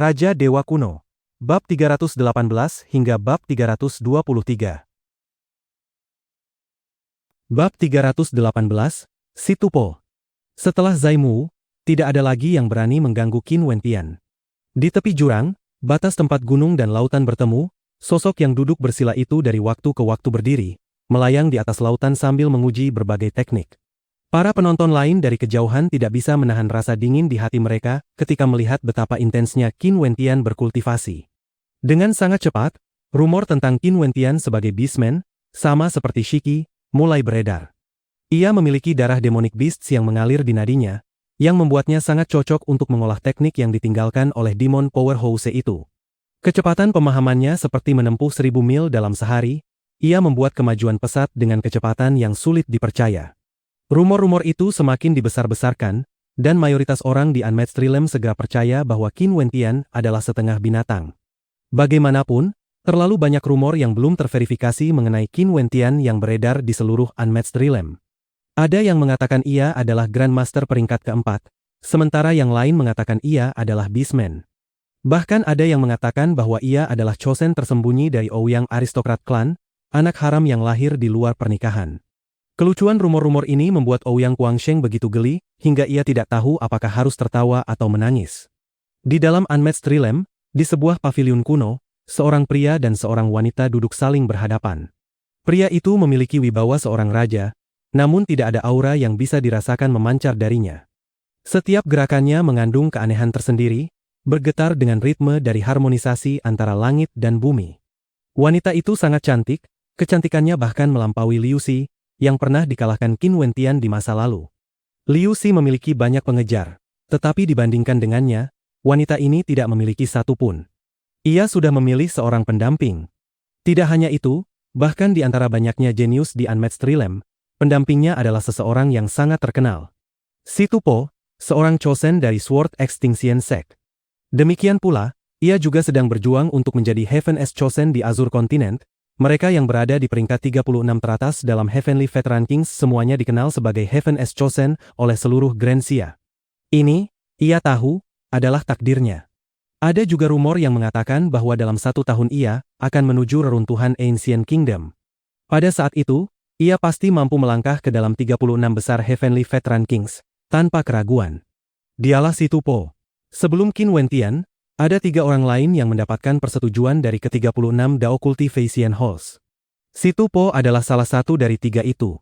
Raja Dewa Kuno. Bab 318 hingga bab 323. Bab 318, Situpo. Setelah Zaimu, tidak ada lagi yang berani mengganggu Qin Wentian. Di tepi jurang, batas tempat gunung dan lautan bertemu, sosok yang duduk bersila itu dari waktu ke waktu berdiri, melayang di atas lautan sambil menguji berbagai teknik. Para penonton lain dari kejauhan tidak bisa menahan rasa dingin di hati mereka ketika melihat betapa intensnya Qin Wentian berkultivasi. Dengan sangat cepat, rumor tentang Qin Wentian sebagai beastman, sama seperti Shiki, mulai beredar. Ia memiliki darah demonic beasts yang mengalir di nadinya, yang membuatnya sangat cocok untuk mengolah teknik yang ditinggalkan oleh Demon Powerhouse itu. Kecepatan pemahamannya seperti menempuh 1000 mil dalam sehari, ia membuat kemajuan pesat dengan kecepatan yang sulit dipercaya. Rumor-rumor itu semakin dibesar-besarkan, dan mayoritas orang di Unmatched Realm segera percaya bahwa Qin Wentian adalah setengah binatang. Bagaimanapun, terlalu banyak rumor yang belum terverifikasi mengenai Qin Wentian yang beredar di seluruh Unmatched Realm. Ada yang mengatakan ia adalah Grandmaster peringkat keempat, sementara yang lain mengatakan ia adalah Beastman. Bahkan ada yang mengatakan bahwa ia adalah chosen tersembunyi dari Ouyang aristokrat klan, anak haram yang lahir di luar pernikahan. Kelucuan rumor-rumor ini membuat Ouyang Guangsheng begitu geli, hingga ia tidak tahu apakah harus tertawa atau menangis. Di dalam Unmatched Realm, di sebuah paviliun kuno, seorang pria dan seorang wanita duduk saling berhadapan. Pria itu memiliki wibawa seorang raja, namun tidak ada aura yang bisa dirasakan memancar darinya. Setiap gerakannya mengandung keanehan tersendiri, bergetar dengan ritme dari harmonisasi antara langit dan bumi. Wanita itu sangat cantik, kecantikannya bahkan melampaui Liu Xi, yang pernah dikalahkan Qin Wentian di masa lalu. Liu Xi memiliki banyak pengejar, tetapi dibandingkan dengannya, wanita ini tidak memiliki satu pun. Ia sudah memilih seorang pendamping. Tidak hanya itu, bahkan di antara banyaknya jenius di Unmatched Realm, pendampingnya adalah seseorang yang sangat terkenal. Situpo, seorang chosen dari Sword Extinction Sect. Demikian pula, ia juga sedang berjuang untuk menjadi Heaven S Chosen di Azure Continent. Mereka yang berada di peringkat 36 teratas dalam Heavenly Veteran Kings semuanya dikenal sebagai Heaven S Chosen oleh seluruh Grand Xia. Ini, ia tahu, adalah takdirnya. Ada juga rumor yang mengatakan bahwa dalam 1 tahun ia akan menuju reruntuhan Ancient Kingdom. Pada saat itu, ia pasti mampu melangkah ke dalam 36 besar Heavenly Veteran Kings, tanpa keraguan. Dialah Situpo. Sebelum Qin Wentian, ada 3 orang lain yang mendapatkan persetujuan dari ke-36 Dao Cultivation Halls. Situpo adalah salah satu dari 3 itu.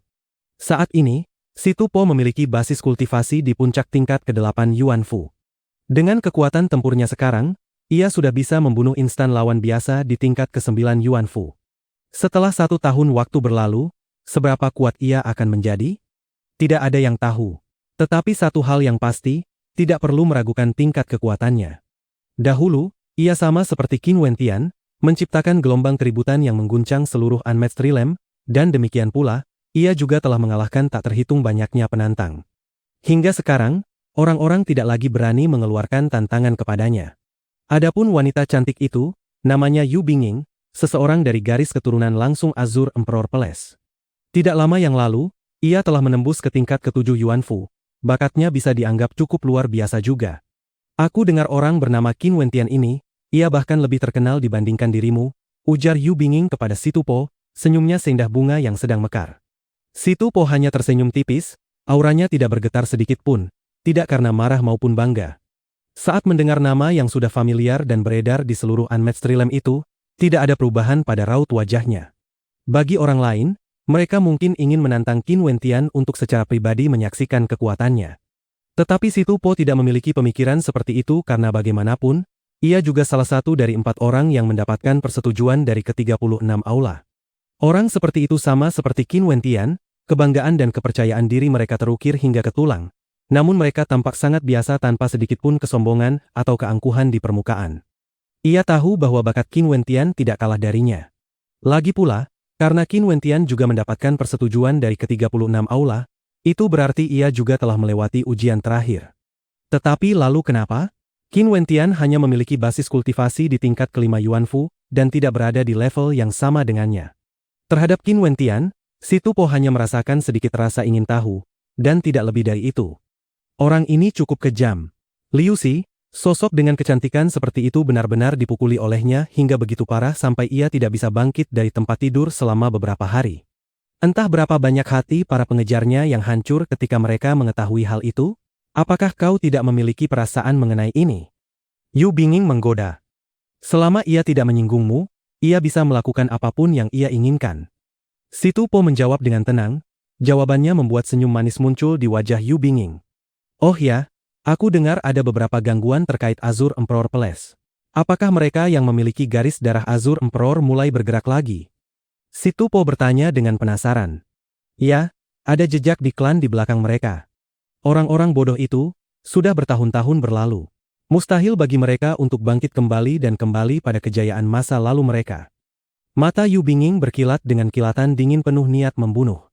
Saat ini, Situpo memiliki basis kultivasi di puncak tingkat ke-8 Yuanfu. Dengan kekuatan tempurnya sekarang, ia sudah bisa membunuh instan lawan biasa di tingkat ke-9 Yuanfu. Setelah 1 tahun waktu berlalu, seberapa kuat ia akan menjadi? Tidak ada yang tahu. Tetapi satu hal yang pasti, tidak perlu meragukan tingkat kekuatannya. Dahulu, ia sama seperti Qin Wentian, menciptakan gelombang keributan yang mengguncang seluruh Unmatched Realm, dan demikian pula, ia juga telah mengalahkan tak terhitung banyaknya penantang. Hingga sekarang, orang-orang tidak lagi berani mengeluarkan tantangan kepadanya. Adapun wanita cantik itu, namanya Yu Binging, seseorang dari garis keturunan langsung Azure Emperor Palace. Tidak lama yang lalu, ia telah menembus ke tingkat ke-7 Yuanfu, bakatnya bisa dianggap cukup luar biasa juga. Aku dengar orang bernama Qin Wentian ini, ia bahkan lebih terkenal dibandingkan dirimu, ujar Yu Binging kepada Situpo, senyumnya seindah bunga yang sedang mekar. Situpo hanya tersenyum tipis, auranya tidak bergetar sedikit pun, tidak karena marah maupun bangga. Saat mendengar nama yang sudah familiar dan beredar di seluruh Unmatched Realm itu, tidak ada perubahan pada raut wajahnya. Bagi orang lain, mereka mungkin ingin menantang Qin Wentian untuk secara pribadi menyaksikan kekuatannya. Tetapi Situpo tidak memiliki pemikiran seperti itu karena bagaimanapun, ia juga salah satu dari 4 orang yang mendapatkan persetujuan dari ke-36 aula. Orang seperti itu sama seperti Qin Wentian, kebanggaan dan kepercayaan diri mereka terukir hingga ke tulang, namun mereka tampak sangat biasa tanpa sedikitpun kesombongan atau keangkuhan di permukaan. Ia tahu bahwa bakat Qin Wentian tidak kalah darinya. Lagi pula, karena Qin Wentian juga mendapatkan persetujuan dari ke-36 aula, itu berarti ia juga telah melewati ujian terakhir. Tetapi lalu kenapa? Qin Wentian hanya memiliki basis kultivasi di tingkat ke-5 Yuanfu, dan tidak berada di level yang sama dengannya. Terhadap Qin Wentian, Situpo hanya merasakan sedikit rasa ingin tahu, dan tidak lebih dari itu. Orang ini cukup kejam. Liu Xi, Sosok dengan kecantikan seperti itu benar-benar dipukuli olehnya hingga begitu parah sampai ia tidak bisa bangkit dari tempat tidur selama beberapa hari. Entah berapa banyak hati para pengejarnya yang hancur ketika mereka mengetahui hal itu. Apakah kau tidak memiliki perasaan mengenai ini? Yu Binging menggoda. Selama ia tidak menyinggungmu, ia bisa melakukan apapun yang ia inginkan. Si Tu Po menjawab dengan tenang. Jawabannya membuat senyum manis muncul di wajah Yu Binging. Oh ya, aku dengar ada beberapa gangguan terkait Azure Emperor Palace. Apakah mereka yang memiliki garis darah Azure Emperor mulai bergerak lagi? Si Tu Po bertanya dengan penasaran. Ya, ada jejak di klan di belakang mereka. Orang-orang bodoh itu sudah bertahun-tahun berlalu. Mustahil bagi mereka untuk bangkit kembali dan kembali pada kejayaan masa lalu mereka. Mata Yu Binging berkilat dengan kilatan dingin penuh niat membunuh.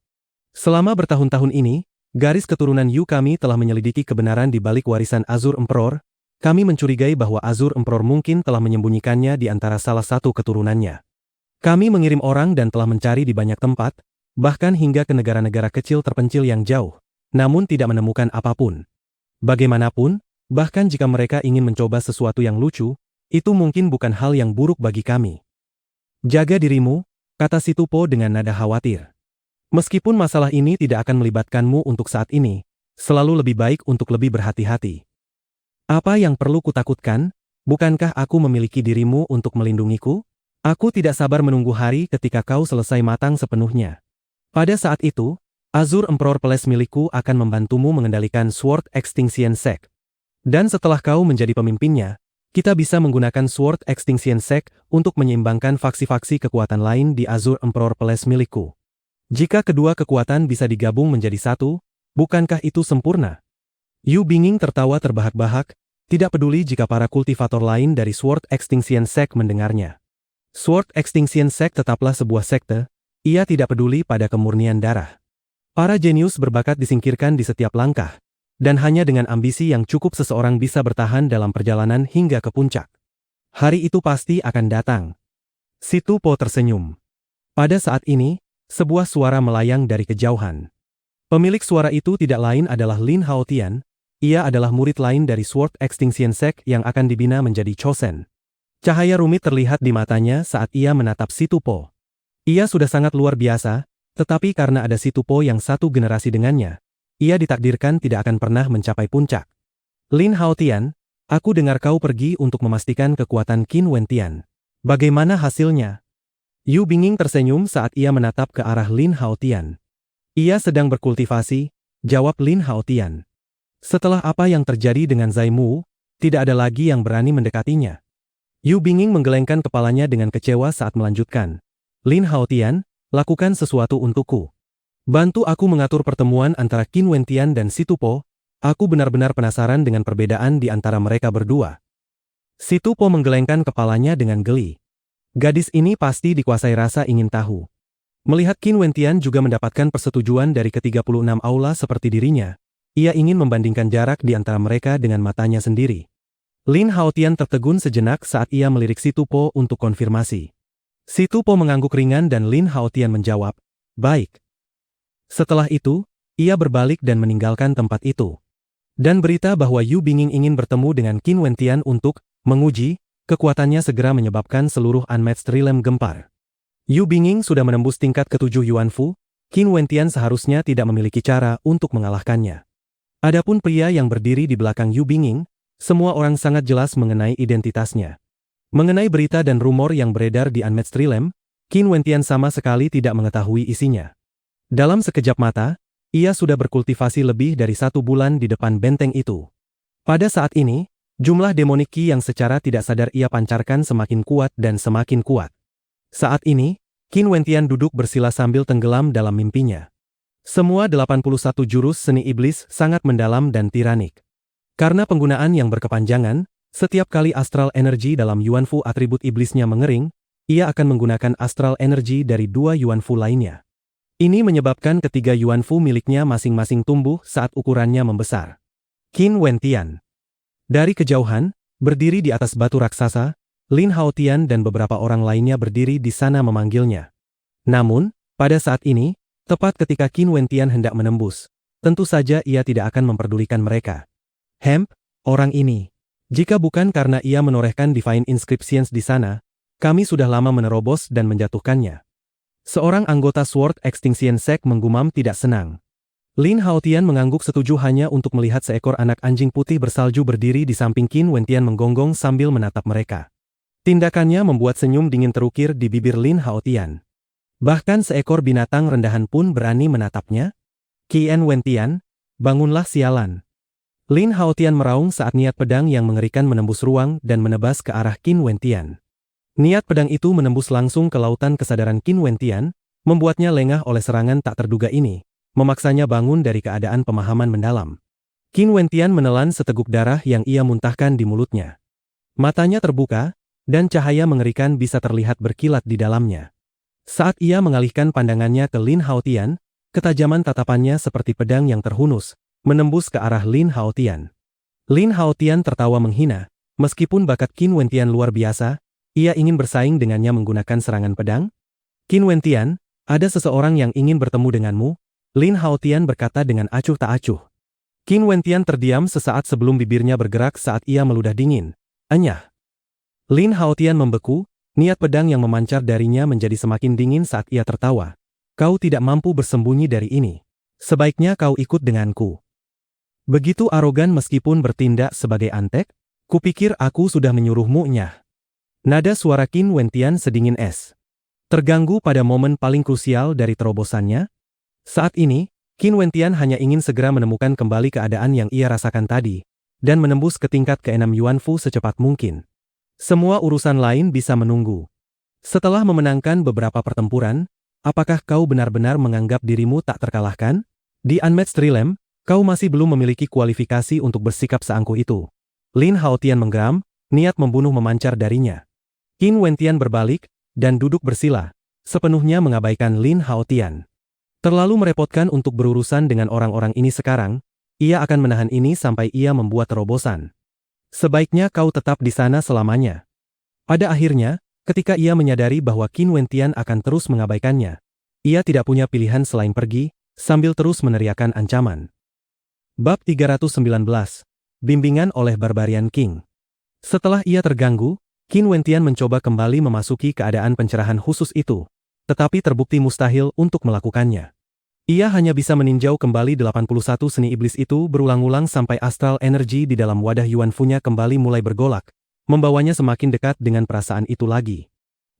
Selama bertahun-tahun ini, garis keturunan Yu kami telah menyelidiki kebenaran di balik warisan Azure Emperor. Kami mencurigai bahwa Azure Emperor mungkin telah menyembunyikannya di antara salah satu keturunannya. Kami mengirim orang dan telah mencari di banyak tempat, bahkan hingga ke negara-negara kecil terpencil yang jauh, namun tidak menemukan apapun. Bagaimanapun, bahkan jika mereka ingin mencoba sesuatu yang lucu, itu mungkin bukan hal yang buruk bagi kami. Jaga dirimu, kata Si Tu Po dengan nada khawatir. Meskipun masalah ini tidak akan melibatkanmu untuk saat ini, selalu lebih baik untuk lebih berhati-hati. Apa yang perlu kutakutkan? Bukankah aku memiliki dirimu untuk melindungiku? Aku tidak sabar menunggu hari ketika kau selesai matang sepenuhnya. Pada saat itu, Azure Emperor Palace milikku akan membantumu mengendalikan Sword Extinction Sect. Dan setelah kau menjadi pemimpinnya, kita bisa menggunakan Sword Extinction Sect untuk menyeimbangkan faksi-faksi kekuatan lain di Azure Emperor Palace milikku. Jika kedua kekuatan bisa digabung menjadi satu, bukankah itu sempurna? Yu Binging tertawa terbahak-bahak, tidak peduli jika para kultivator lain dari Sword Extinction Sect mendengarnya. Sword Extinction Sect tetaplah sebuah sekte, ia tidak peduli pada kemurnian darah. Para jenius berbakat disingkirkan di setiap langkah, dan hanya dengan ambisi yang cukup seseorang bisa bertahan dalam perjalanan hingga ke puncak. Hari itu pasti akan datang. Si Tu Po tersenyum. Pada saat ini, sebuah suara melayang dari kejauhan. Pemilik suara itu tidak lain adalah Lin Haotian, ia adalah murid lain dari Sword Extinction Sect yang akan dibina menjadi Chosen. Cahaya rumit terlihat di matanya saat ia menatap Si Tu Po. Ia sudah sangat luar biasa, tetapi karena ada Si Tu Po yang satu generasi dengannya, ia ditakdirkan tidak akan pernah mencapai puncak. Lin Haotian, aku dengar kau pergi untuk memastikan kekuatan Qin Wentian. Bagaimana hasilnya? Yu Binging tersenyum saat ia menatap ke arah Lin Haotian. Ia sedang berkultivasi, jawab Lin Haotian. Setelah apa yang terjadi dengan Zai Mu, tidak ada lagi yang berani mendekatinya. Yu Binging menggelengkan kepalanya dengan kecewa saat melanjutkan. Lin Haotian, lakukan sesuatu untukku. Bantu aku mengatur pertemuan antara Qin Wentian dan Si Tu Po. Aku benar-benar penasaran dengan perbedaan di antara mereka berdua. Si Tu Po menggelengkan kepalanya dengan geli. Gadis ini pasti dikuasai rasa ingin tahu. Melihat Qin Wentian juga mendapatkan persetujuan dari ke-36 aula seperti dirinya, ia ingin membandingkan jarak di antara mereka dengan matanya sendiri. Lin Haotian tertegun sejenak saat ia melirik Si Tu Po untuk konfirmasi. Si Tu Po mengangguk ringan dan Lin Haotian menjawab, baik. Setelah itu, ia berbalik dan meninggalkan tempat itu. Dan berita bahwa Yu Binging ingin bertemu dengan Qin Wentian untuk menguji kekuatannya segera menyebabkan seluruh Unmatched Realm gempar. Yu Binging sudah menembus tingkat ke-7 Yuan Fu, Qin Wentian seharusnya tidak memiliki cara untuk mengalahkannya. Adapun pria yang berdiri di belakang Yu Binging, semua orang sangat jelas mengenai identitasnya. Mengenai berita dan rumor yang beredar di Unmatched Realm, Qin Wentian sama sekali tidak mengetahui isinya. Dalam sekejap mata, ia sudah berkultivasi lebih dari 1 bulan di depan benteng itu. Pada saat ini, jumlah demonic ki yang secara tidak sadar ia pancarkan semakin kuat dan semakin kuat. Saat ini, Qin Wentian duduk bersila sambil tenggelam dalam mimpinya. Semua 81 jurus seni iblis sangat mendalam dan tiranik. Karena penggunaan yang berkepanjangan, setiap kali astral energi dalam Yuan Fu atribut iblisnya mengering, ia akan menggunakan astral energi dari 2 Yuan Fu lainnya. Ini menyebabkan ketiga Yuan Fu miliknya masing-masing tumbuh saat ukurannya membesar. Qin Wentian. Dari kejauhan, berdiri di atas batu raksasa, Lin Haotian dan beberapa orang lainnya berdiri di sana memanggilnya. Namun, pada saat ini, tepat ketika Qin Wentian hendak menembus, tentu saja ia tidak akan memperdulikan mereka. Hemp, orang ini. Jika bukan karena ia menorehkan Divine Inscriptions di sana, kami sudah lama menerobos dan menjatuhkannya. Seorang anggota Sword Extinction Sect menggumam tidak senang. Lin Haotian mengangguk setuju hanya untuk melihat seekor anak anjing putih bersalju berdiri di samping Qin Wentian menggonggong sambil menatap mereka. Tindakannya membuat senyum dingin terukir di bibir Lin Haotian. Bahkan seekor binatang rendahan pun berani menatapnya. Qin Wentian, bangunlah sialan. Lin Haotian meraung saat niat pedang yang mengerikan menembus ruang dan menebas ke arah Qin Wentian. Niat pedang itu menembus langsung ke lautan kesadaran Qin Wentian, membuatnya lengah oleh serangan tak terduga ini, memaksanya bangun dari keadaan pemahaman mendalam. Qin Wentian menelan seteguk darah yang ia muntahkan di mulutnya. Matanya terbuka, dan cahaya mengerikan bisa terlihat berkilat di dalamnya. Saat ia mengalihkan pandangannya ke Lin Haotian, ketajaman tatapannya seperti pedang yang terhunus, menembus ke arah Lin Haotian. Lin Haotian tertawa menghina, meskipun bakat Qin Wentian luar biasa, ia ingin bersaing dengannya menggunakan serangan pedang? Qin Wentian, ada seseorang yang ingin bertemu denganmu, Lin Haotian berkata dengan acuh tak acuh. Qin Wentian terdiam sesaat sebelum bibirnya bergerak saat ia meludah dingin. Anyah. Lin Haotian membeku, niat pedang yang memancar darinya menjadi semakin dingin saat ia tertawa. Kau tidak mampu bersembunyi dari ini. Sebaiknya kau ikut denganku. Begitu arogan meskipun bertindak sebagai antek? Kupikir aku sudah menyuruhmu, nyah. Nada suara Qin Wentian sedingin es. Terganggu pada momen paling krusial dari terobosannya? Saat ini, Qin Wentian hanya ingin segera menemukan kembali keadaan yang ia rasakan tadi, dan menembus ke tingkat ke-6 Yuanfu secepat mungkin. Semua urusan lain bisa menunggu. Setelah memenangkan beberapa pertempuran, apakah kau benar-benar menganggap dirimu tak terkalahkan? Di Unmatched Realm, kau masih belum memiliki kualifikasi untuk bersikap seangkuh itu. Lin Haotian menggeram, niat membunuh memancar darinya. Qin Wentian berbalik, dan duduk bersila, sepenuhnya mengabaikan Lin Haotian. Terlalu merepotkan untuk berurusan dengan orang-orang ini sekarang, ia akan menahan ini sampai ia membuat terobosan. Sebaiknya kau tetap di sana selamanya. Pada akhirnya, ketika ia menyadari bahwa Qin Wentian akan terus mengabaikannya, ia tidak punya pilihan selain pergi, sambil terus meneriakkan ancaman. Bab 319, Bimbingan oleh Barbarian King. Setelah ia terganggu, Qin Wentian mencoba kembali memasuki keadaan pencerahan khusus itu, tetapi terbukti mustahil untuk melakukannya. Ia hanya bisa meninjau kembali 81 seni iblis itu berulang-ulang sampai astral energi di dalam wadah Yuanfu-nya kembali mulai bergolak, membawanya semakin dekat dengan perasaan itu lagi.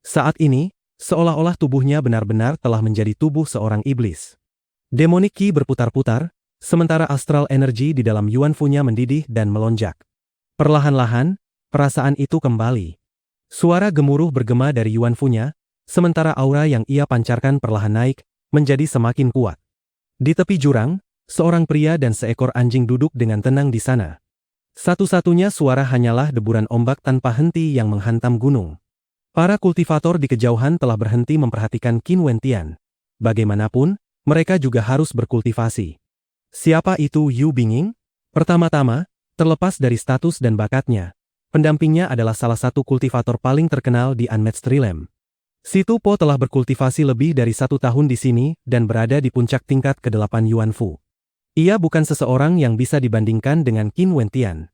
Saat ini, seolah-olah tubuhnya benar-benar telah menjadi tubuh seorang iblis. Demonic Qi berputar-putar, sementara astral energi di dalam Yuanfu-nya mendidih dan melonjak. Perlahan-lahan, perasaan itu kembali. Suara gemuruh bergema dari Yuanfu-nya, sementara aura yang ia pancarkan perlahan naik, menjadi semakin kuat. Di tepi jurang, seorang pria dan seekor anjing duduk dengan tenang di sana. Satu-satunya suara hanyalah deburan ombak tanpa henti yang menghantam gunung. Para kultivator di kejauhan telah berhenti memperhatikan Qin Wentian. Bagaimanapun, mereka juga harus berkultivasi. Siapa itu Yu Binging? Pertama-tama, terlepas dari status dan bakatnya, pendampingnya adalah salah satu kultivator paling terkenal di Unmatched Realm. Si Tu Po telah berkultivasi lebih dari 1 tahun di sini dan berada di puncak tingkat ke-8 Yuanfu. Ia bukan seseorang yang bisa dibandingkan dengan Qin Wentian.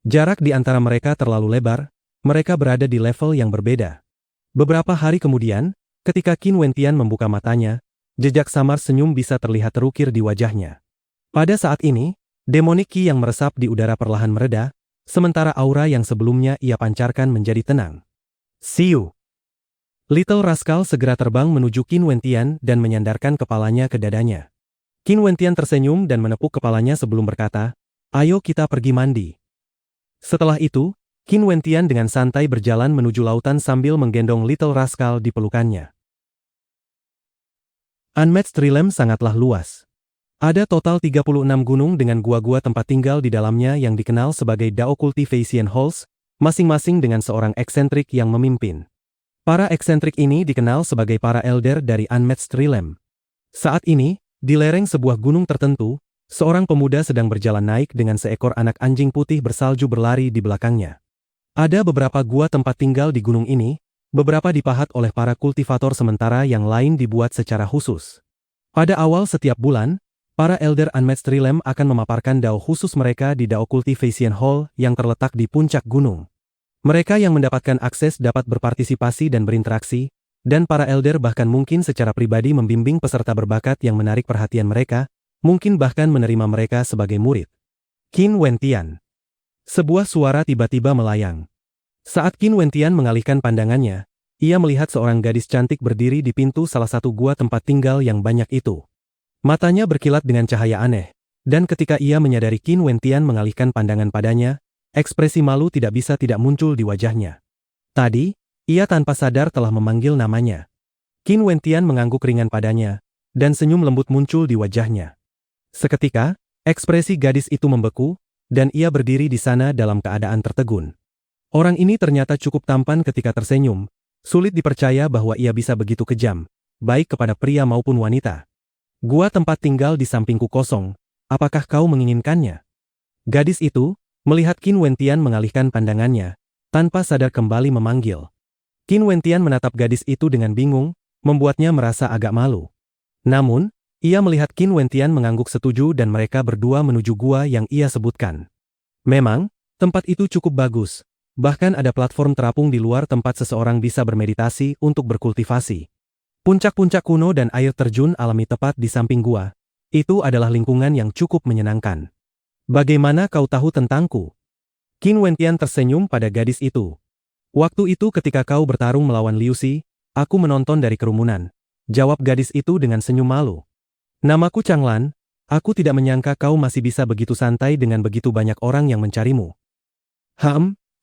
Jarak di antara mereka terlalu lebar, mereka berada di level yang berbeda. Beberapa hari kemudian, ketika Qin Wentian membuka matanya, jejak samar senyum bisa terlihat terukir di wajahnya. Pada saat ini, Demonic Qi yang meresap di udara perlahan mereda, sementara aura yang sebelumnya ia pancarkan menjadi tenang. See you. Little Rascal segera terbang menuju Qin Wentian dan menyandarkan kepalanya ke dadanya. Qin Wentian tersenyum dan menepuk kepalanya sebelum berkata, "Ayo kita pergi mandi." Setelah itu, Qin Wentian dengan santai berjalan menuju lautan sambil menggendong Little Rascal di pelukannya. Unmatched Realm sangatlah luas. Ada total 36 gunung dengan gua-gua tempat tinggal di dalamnya yang dikenal sebagai Dao Cultivation Halls, masing-masing dengan seorang eksentrik yang memimpin. Para eksentrik ini dikenal sebagai para elder dari Unmatched Realm. Saat ini, di lereng sebuah gunung tertentu, seorang pemuda sedang berjalan naik dengan seekor anak anjing putih bersalju berlari di belakangnya. Ada beberapa gua tempat tinggal di gunung ini, beberapa dipahat oleh para kultivator sementara yang lain dibuat secara khusus. Pada awal setiap bulan, Para Elder Unmatched Realm akan memaparkan dao khusus mereka di Dao Cultivation Hall yang terletak di puncak gunung. Mereka yang mendapatkan akses dapat berpartisipasi dan berinteraksi, dan para Elder bahkan mungkin secara pribadi membimbing peserta berbakat yang menarik perhatian mereka, mungkin bahkan menerima mereka sebagai murid. Qin Wentian. Sebuah suara tiba-tiba melayang. Saat Qin Wentian mengalihkan pandangannya, ia melihat seorang gadis cantik berdiri di pintu salah satu gua tempat tinggal yang banyak itu. Matanya berkilat dengan cahaya aneh, dan ketika ia menyadari Qin Wentian mengalihkan pandangan padanya, ekspresi malu tidak bisa tidak muncul di wajahnya. Tadi, ia tanpa sadar telah memanggil namanya. Qin Wentian mengangguk ringan padanya, dan senyum lembut muncul di wajahnya. Seketika, ekspresi gadis itu membeku, dan ia berdiri di sana dalam keadaan tertegun. Orang ini ternyata cukup tampan ketika tersenyum, sulit dipercaya bahwa ia bisa begitu kejam, baik kepada pria maupun wanita. Gua tempat tinggal di sampingku kosong, apakah kau menginginkannya? Gadis itu, melihat Qin Wentian mengalihkan pandangannya, tanpa sadar kembali memanggil. Qin Wentian menatap gadis itu dengan bingung, membuatnya merasa agak malu. Namun, ia melihat Qin Wentian mengangguk setuju dan mereka berdua menuju gua yang ia sebutkan. Memang, tempat itu cukup bagus, bahkan ada platform terapung di luar tempat seseorang bisa bermeditasi untuk berkultivasi. Puncak-puncak kuno dan air terjun alami tepat di samping gua. Itu adalah lingkungan yang cukup menyenangkan. Bagaimana kau tahu tentangku? Qin Wentian tersenyum pada gadis itu. Waktu itu ketika kau bertarung melawan Liu Xi, aku menonton dari kerumunan. Jawab gadis itu dengan senyum malu. Namaku Changlan, aku tidak menyangka kau masih bisa begitu santai dengan begitu banyak orang yang mencarimu.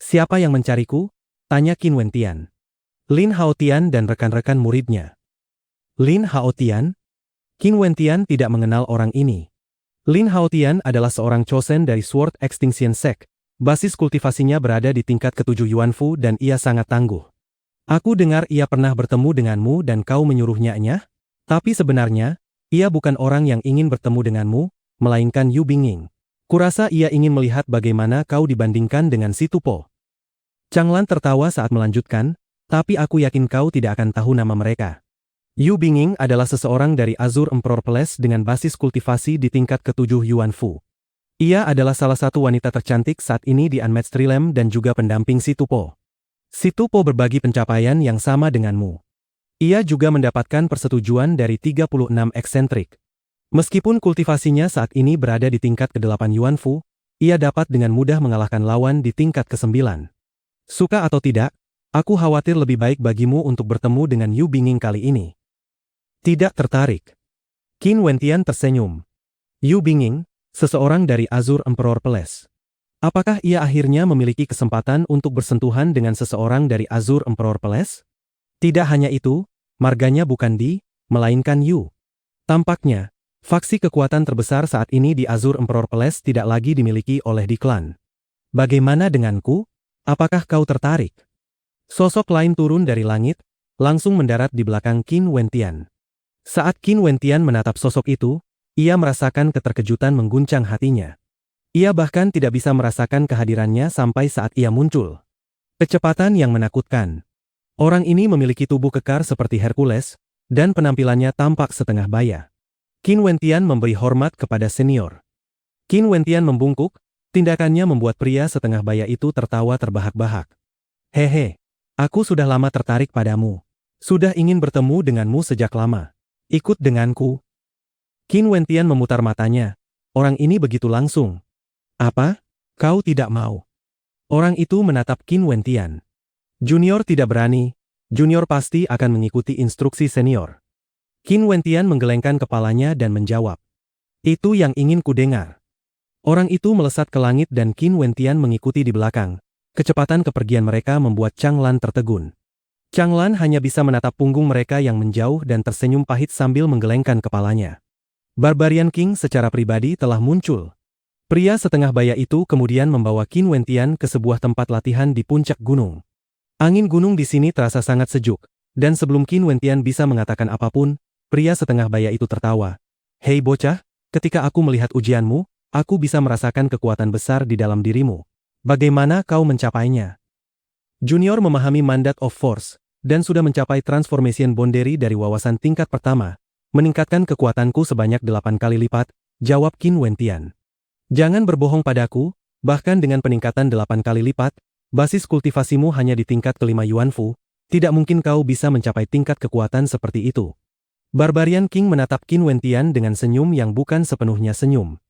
Siapa yang mencariku? Tanya Qin Wentian. Lin Haotian dan rekan-rekan muridnya. Lin Haotian? Qin Wentian tidak mengenal orang ini. Lin Haotian adalah seorang chosen dari Sword Extinction Sect. Basis kultivasinya berada di tingkat ke-7 Yuanfu dan ia sangat tangguh. Aku dengar ia pernah bertemu denganmu dan kau menyuruhnya-nya? Tapi sebenarnya, ia bukan orang yang ingin bertemu denganmu, melainkan Yu Binging. Kurasa ia ingin melihat bagaimana kau dibandingkan dengan si Tupo. Changlan tertawa saat melanjutkan, tapi aku yakin kau tidak akan tahu nama mereka. Yu Binging adalah seseorang dari Azure Emperor Palace dengan basis kultivasi di tingkat ke-7 Yuanfu. Ia adalah salah satu wanita tercantik saat ini di Unmatched Realm dan juga pendamping si Tupo. Si Tupo berbagi pencapaian yang sama denganmu. Ia juga mendapatkan persetujuan dari 36 eksentrik. Meskipun kultivasinya saat ini berada di tingkat ke-8 Yuanfu, ia dapat dengan mudah mengalahkan lawan di tingkat ke-9. Suka atau tidak, aku khawatir lebih baik bagimu untuk bertemu dengan Yu Binging kali ini. Tidak tertarik. Qin Wentian tersenyum. Yu Binging, seseorang dari Azure Emperor Palace. Apakah ia akhirnya memiliki kesempatan untuk bersentuhan dengan seseorang dari Azure Emperor Palace? Tidak hanya itu, marganya bukan Di, melainkan Yu. Tampaknya, faksi kekuatan terbesar saat ini di Azure Emperor Palace tidak lagi dimiliki oleh Di Clan. Bagaimana denganku? Apakah kau tertarik? Sosok lain turun dari langit, langsung mendarat di belakang Qin Wentian. Saat Qin Wentian menatap sosok itu, ia merasakan keterkejutan mengguncang hatinya. Ia bahkan tidak bisa merasakan kehadirannya sampai saat ia muncul. Kecepatan yang menakutkan. Orang ini memiliki tubuh kekar seperti Hercules, dan penampilannya tampak setengah baya. Qin Wentian memberi hormat kepada senior. Qin Wentian membungkuk, tindakannya membuat pria setengah baya itu tertawa terbahak-bahak. Hehe, aku sudah lama tertarik padamu. Sudah ingin bertemu denganmu sejak lama. Ikut denganku. Qin Wentian memutar matanya. Orang ini begitu langsung. Apa? Kau tidak mau? Orang itu menatap Qin Wentian. Junior tidak berani. Junior pasti akan mengikuti instruksi senior. Qin Wentian menggelengkan kepalanya dan menjawab. Itu yang ingin kudengar. Orang itu melesat ke langit dan Qin Wentian mengikuti di belakang. Kecepatan kepergian mereka membuat Changlan tertegun. Changlan hanya bisa menatap punggung mereka yang menjauh dan tersenyum pahit sambil menggelengkan kepalanya. Barbarian King secara pribadi telah muncul. Pria setengah baya itu kemudian membawa Qin Wentian ke sebuah tempat latihan di puncak gunung. Angin gunung di sini terasa sangat sejuk, dan sebelum Qin Wentian bisa mengatakan apapun, pria setengah baya itu tertawa. Hei bocah, ketika aku melihat ujianmu, aku bisa merasakan kekuatan besar di dalam dirimu. Bagaimana kau mencapainya? Junior memahami Mandat of Force, dan sudah mencapai Transformation Boundary dari wawasan tingkat pertama, meningkatkan kekuatanku sebanyak 8 kali lipat, jawab Qin Wentian. Jangan berbohong padaku, bahkan dengan peningkatan 8 kali lipat, basis kultivasimu hanya di tingkat kelima Yuanfu, tidak mungkin kau bisa mencapai tingkat kekuatan seperti itu. Barbarian King menatap Qin Wentian dengan senyum yang bukan sepenuhnya senyum.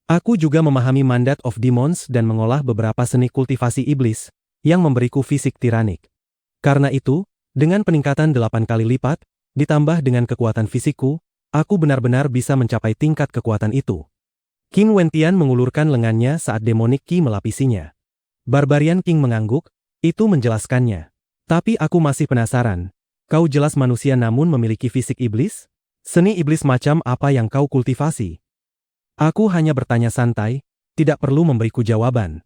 Aku juga memahami mandat of demons dan mengolah beberapa seni kultivasi iblis, yang memberiku fisik tiranik. Karena itu, dengan peningkatan 8 kali lipat, ditambah dengan kekuatan fisikku, aku benar-benar bisa mencapai tingkat kekuatan itu. Qin Wentian mengulurkan lengannya saat demonic Qi melapisinya. Barbarian King mengangguk, itu menjelaskannya. Tapi aku masih penasaran, kau jelas manusia namun memiliki fisik iblis? Seni iblis macam apa yang kau kultivasi? Aku hanya bertanya santai, tidak perlu memberiku jawaban.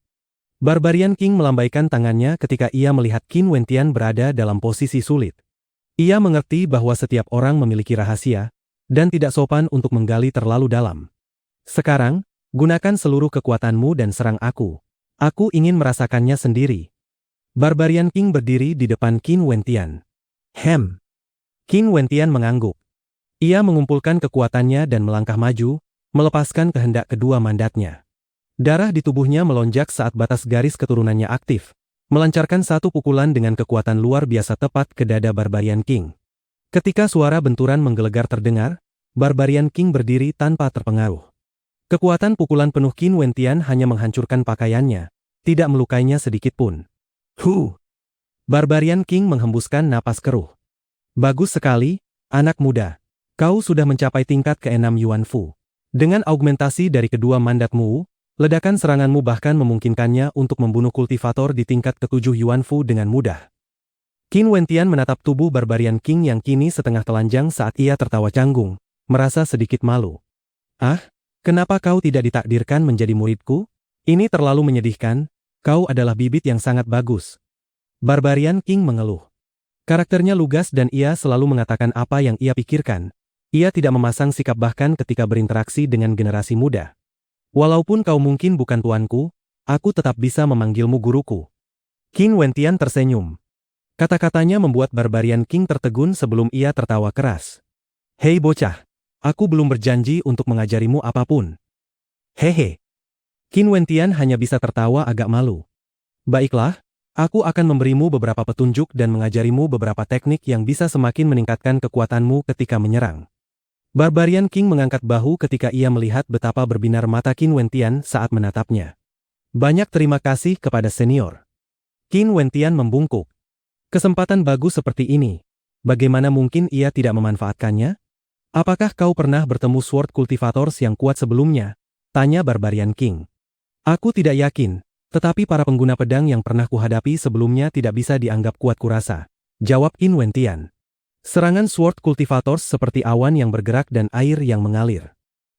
Barbarian King melambaikan tangannya ketika ia melihat Qin Wentian berada dalam posisi sulit. Ia mengerti bahwa setiap orang memiliki rahasia, dan tidak sopan untuk menggali terlalu dalam. Sekarang, gunakan seluruh kekuatanmu dan serang aku. Aku ingin merasakannya sendiri. Barbarian King berdiri di depan Qin Wentian. Qin Wentian mengangguk. Ia mengumpulkan kekuatannya dan melangkah maju, melepaskan kehendak kedua mandatnya. Darah di tubuhnya melonjak saat batas garis keturunannya aktif, melancarkan satu pukulan dengan kekuatan luar biasa tepat ke dada Barbarian King. Ketika suara benturan menggelegar terdengar, Barbarian King berdiri tanpa terpengaruh. Kekuatan pukulan penuh Qin Wentian hanya menghancurkan pakaiannya, tidak melukainya sedikitpun. Barbarian King menghembuskan napas keruh. Bagus sekali, anak muda. Kau sudah mencapai tingkat ke-6 Yuanfu. Dengan augmentasi dari kedua mandatmu, ledakan seranganmu bahkan memungkinkannya untuk membunuh kultivator di tingkat ke-7 Yuanfu dengan mudah. Qin Wentian menatap tubuh Barbarian King yang kini setengah telanjang saat ia tertawa canggung, merasa sedikit malu. Kenapa kau tidak ditakdirkan menjadi muridku? Ini terlalu menyedihkan, kau adalah bibit yang sangat bagus. Barbarian King mengeluh. Karakternya lugas dan ia selalu mengatakan apa yang ia pikirkan. Ia tidak memasang sikap bahkan ketika berinteraksi dengan generasi muda. Walaupun kau mungkin bukan tuanku, aku tetap bisa memanggilmu guruku. Qin Wentian tersenyum. Kata-katanya membuat Barbarian King tertegun sebelum ia tertawa keras. Hei bocah. Aku belum berjanji untuk mengajarimu apapun. Hehe. Qin Wentian hanya bisa tertawa agak malu. Baiklah, aku akan memberimu beberapa petunjuk dan mengajarimu beberapa teknik yang bisa semakin meningkatkan kekuatanmu ketika menyerang. Barbarian King mengangkat bahu ketika ia melihat betapa berbinar mata Qin Wentian saat menatapnya. Banyak terima kasih kepada senior. Qin Wentian membungkuk. Kesempatan bagus seperti ini, bagaimana mungkin ia tidak memanfaatkannya? Apakah kau pernah bertemu Sword Cultivators yang kuat sebelumnya? Tanya Barbarian King. Aku tidak yakin, tetapi para pengguna pedang yang pernah kuhadapi sebelumnya tidak bisa dianggap kuat kurasa. Jawab Qin Wentian. Serangan Sword Cultivators seperti awan yang bergerak dan air yang mengalir.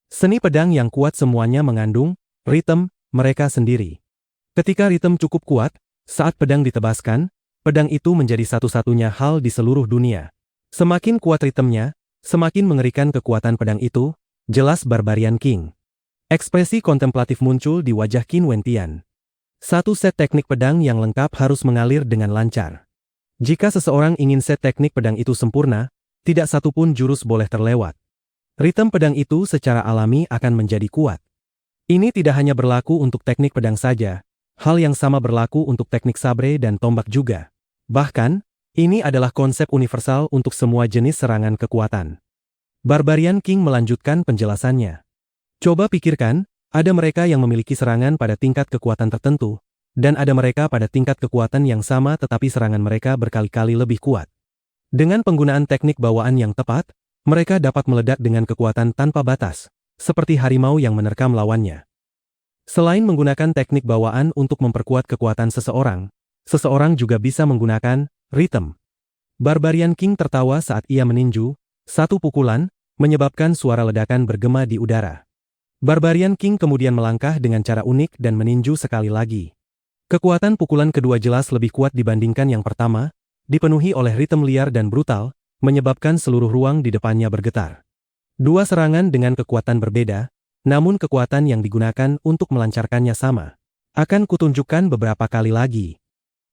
Seni pedang yang kuat semuanya mengandung ritme mereka sendiri. Ketika ritme cukup kuat, saat pedang ditebaskan, pedang itu menjadi satu-satunya hal di seluruh dunia. Semakin kuat ritmenya, semakin mengerikan kekuatan pedang itu, jelas Barbarian King. Ekspresi kontemplatif muncul di wajah Qin Wentian. Satu set teknik pedang yang lengkap harus mengalir dengan lancar. Jika seseorang ingin set teknik pedang itu sempurna, tidak satupun jurus boleh terlewat. Ritme pedang itu secara alami akan menjadi kuat. Ini tidak hanya berlaku untuk teknik pedang saja, hal yang sama berlaku untuk teknik sabre dan tombak juga. Bahkan, ini adalah konsep universal untuk semua jenis serangan kekuatan. Barbarian King melanjutkan penjelasannya. Coba pikirkan, ada mereka yang memiliki serangan pada tingkat kekuatan tertentu, dan ada mereka pada tingkat kekuatan yang sama tetapi serangan mereka berkali-kali lebih kuat. Dengan penggunaan teknik bawaan yang tepat, mereka dapat meledak dengan kekuatan tanpa batas, seperti harimau yang menerkam lawannya. Selain menggunakan teknik bawaan untuk memperkuat kekuatan seseorang juga bisa menggunakan ritme. Barbarian King tertawa saat ia meninju, satu pukulan, menyebabkan suara ledakan bergema di udara. Barbarian King kemudian melangkah dengan cara unik dan meninju sekali lagi. Kekuatan pukulan kedua jelas lebih kuat dibandingkan yang pertama, dipenuhi oleh ritme liar dan brutal, menyebabkan seluruh ruang di depannya bergetar. Dua serangan dengan kekuatan berbeda, namun kekuatan yang digunakan untuk melancarkannya sama. Akan kutunjukkan beberapa kali lagi.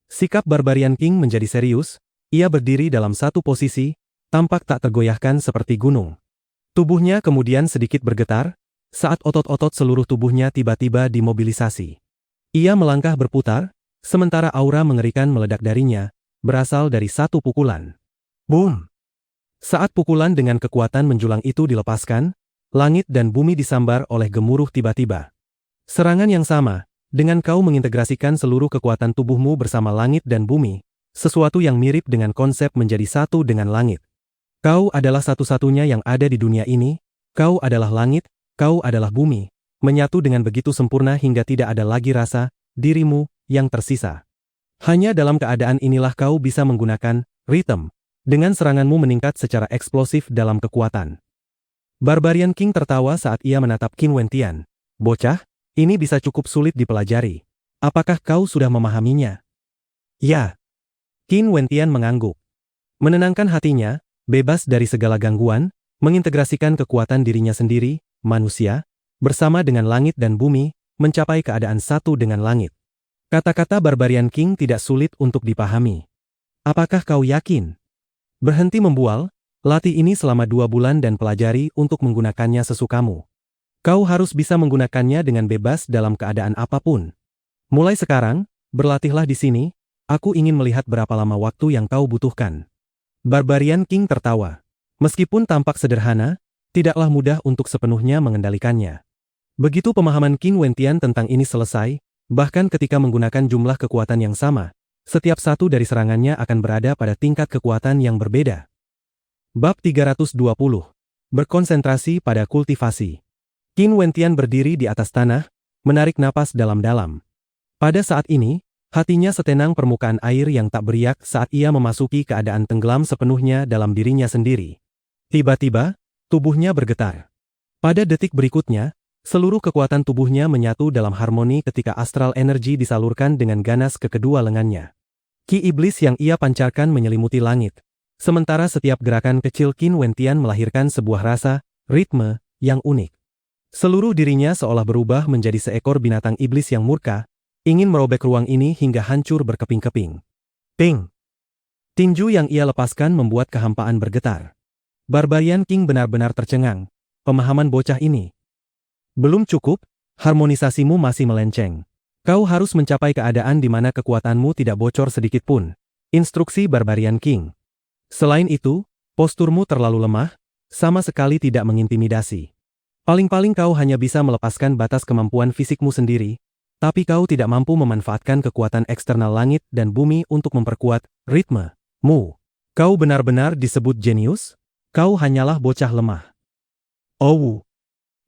Sikap Barbarian King menjadi serius, ia berdiri dalam satu posisi, tampak tak tergoyahkan seperti gunung. Tubuhnya kemudian sedikit bergetar, saat otot-otot seluruh tubuhnya tiba-tiba dimobilisasi. Ia melangkah berputar, sementara aura mengerikan meledak darinya, berasal dari satu pukulan. Boom! Saat pukulan dengan kekuatan menjulang itu dilepaskan, langit dan bumi disambar oleh gemuruh tiba-tiba. Serangan yang sama, dengan kau mengintegrasikan seluruh kekuatan tubuhmu bersama langit dan bumi, sesuatu yang mirip dengan konsep menjadi satu dengan langit. Kau adalah satu-satunya yang ada di dunia ini, kau adalah langit, kau adalah bumi, menyatu dengan begitu sempurna hingga tidak ada lagi rasa, dirimu, yang tersisa. Hanya dalam keadaan inilah kau bisa menggunakan ritme, dengan seranganmu meningkat secara eksplosif dalam kekuatan. Barbarian King tertawa saat ia menatap Qin Wentian. Bocah, ini bisa cukup sulit dipelajari. Apakah kau sudah memahaminya? Ya. Qin Wentian mengangguk. Menenangkan hatinya, bebas dari segala gangguan, mengintegrasikan kekuatan dirinya sendiri, manusia, bersama dengan langit dan bumi, mencapai keadaan satu dengan langit. Kata-kata Barbarian King tidak sulit untuk dipahami. Apakah kau yakin? Berhenti membual, latih ini selama 2 bulan dan pelajari untuk menggunakannya sesukamu. Kau harus bisa menggunakannya dengan bebas dalam keadaan apapun. Mulai sekarang, berlatihlah di sini, aku ingin melihat berapa lama waktu yang kau butuhkan. Barbarian King tertawa. Meskipun tampak sederhana, tidaklah mudah untuk sepenuhnya mengendalikannya. Begitu pemahaman Qin Wentian tentang ini selesai, bahkan ketika menggunakan jumlah kekuatan yang sama, setiap satu dari serangannya akan berada pada tingkat kekuatan yang berbeda. Bab 320. Berkonsentrasi pada kultivasi. Qin Wentian berdiri di atas tanah, menarik napas dalam-dalam. Pada saat ini, hatinya setenang permukaan air yang tak beriak saat ia memasuki keadaan tenggelam sepenuhnya dalam dirinya sendiri. Tiba-tiba, tubuhnya bergetar. Pada detik berikutnya, seluruh kekuatan tubuhnya menyatu dalam harmoni ketika astral energi disalurkan dengan ganas ke kedua lengannya. Ki iblis yang ia pancarkan menyelimuti langit, sementara setiap gerakan kecil Qin Wentian melahirkan sebuah rasa, ritme, yang unik. Seluruh dirinya seolah berubah menjadi seekor binatang iblis yang murka, ingin merobek ruang ini hingga hancur berkeping-keping. Ping! Tinju yang ia lepaskan membuat kehampaan bergetar. Barbarian King benar-benar tercengang. Pemahaman bocah ini belum cukup, harmonisasimu masih melenceng. Kau harus mencapai keadaan di mana kekuatanmu tidak bocor sedikit pun. Instruksi Barbarian King. Selain itu, posturmu terlalu lemah, sama sekali tidak mengintimidasi. Paling-paling kau hanya bisa melepaskan batas kemampuan fisikmu sendiri, tapi kau tidak mampu memanfaatkan kekuatan eksternal langit dan bumi untuk memperkuat ritme-mu. Kau benar-benar disebut jenius? Kau hanyalah bocah lemah. Oh.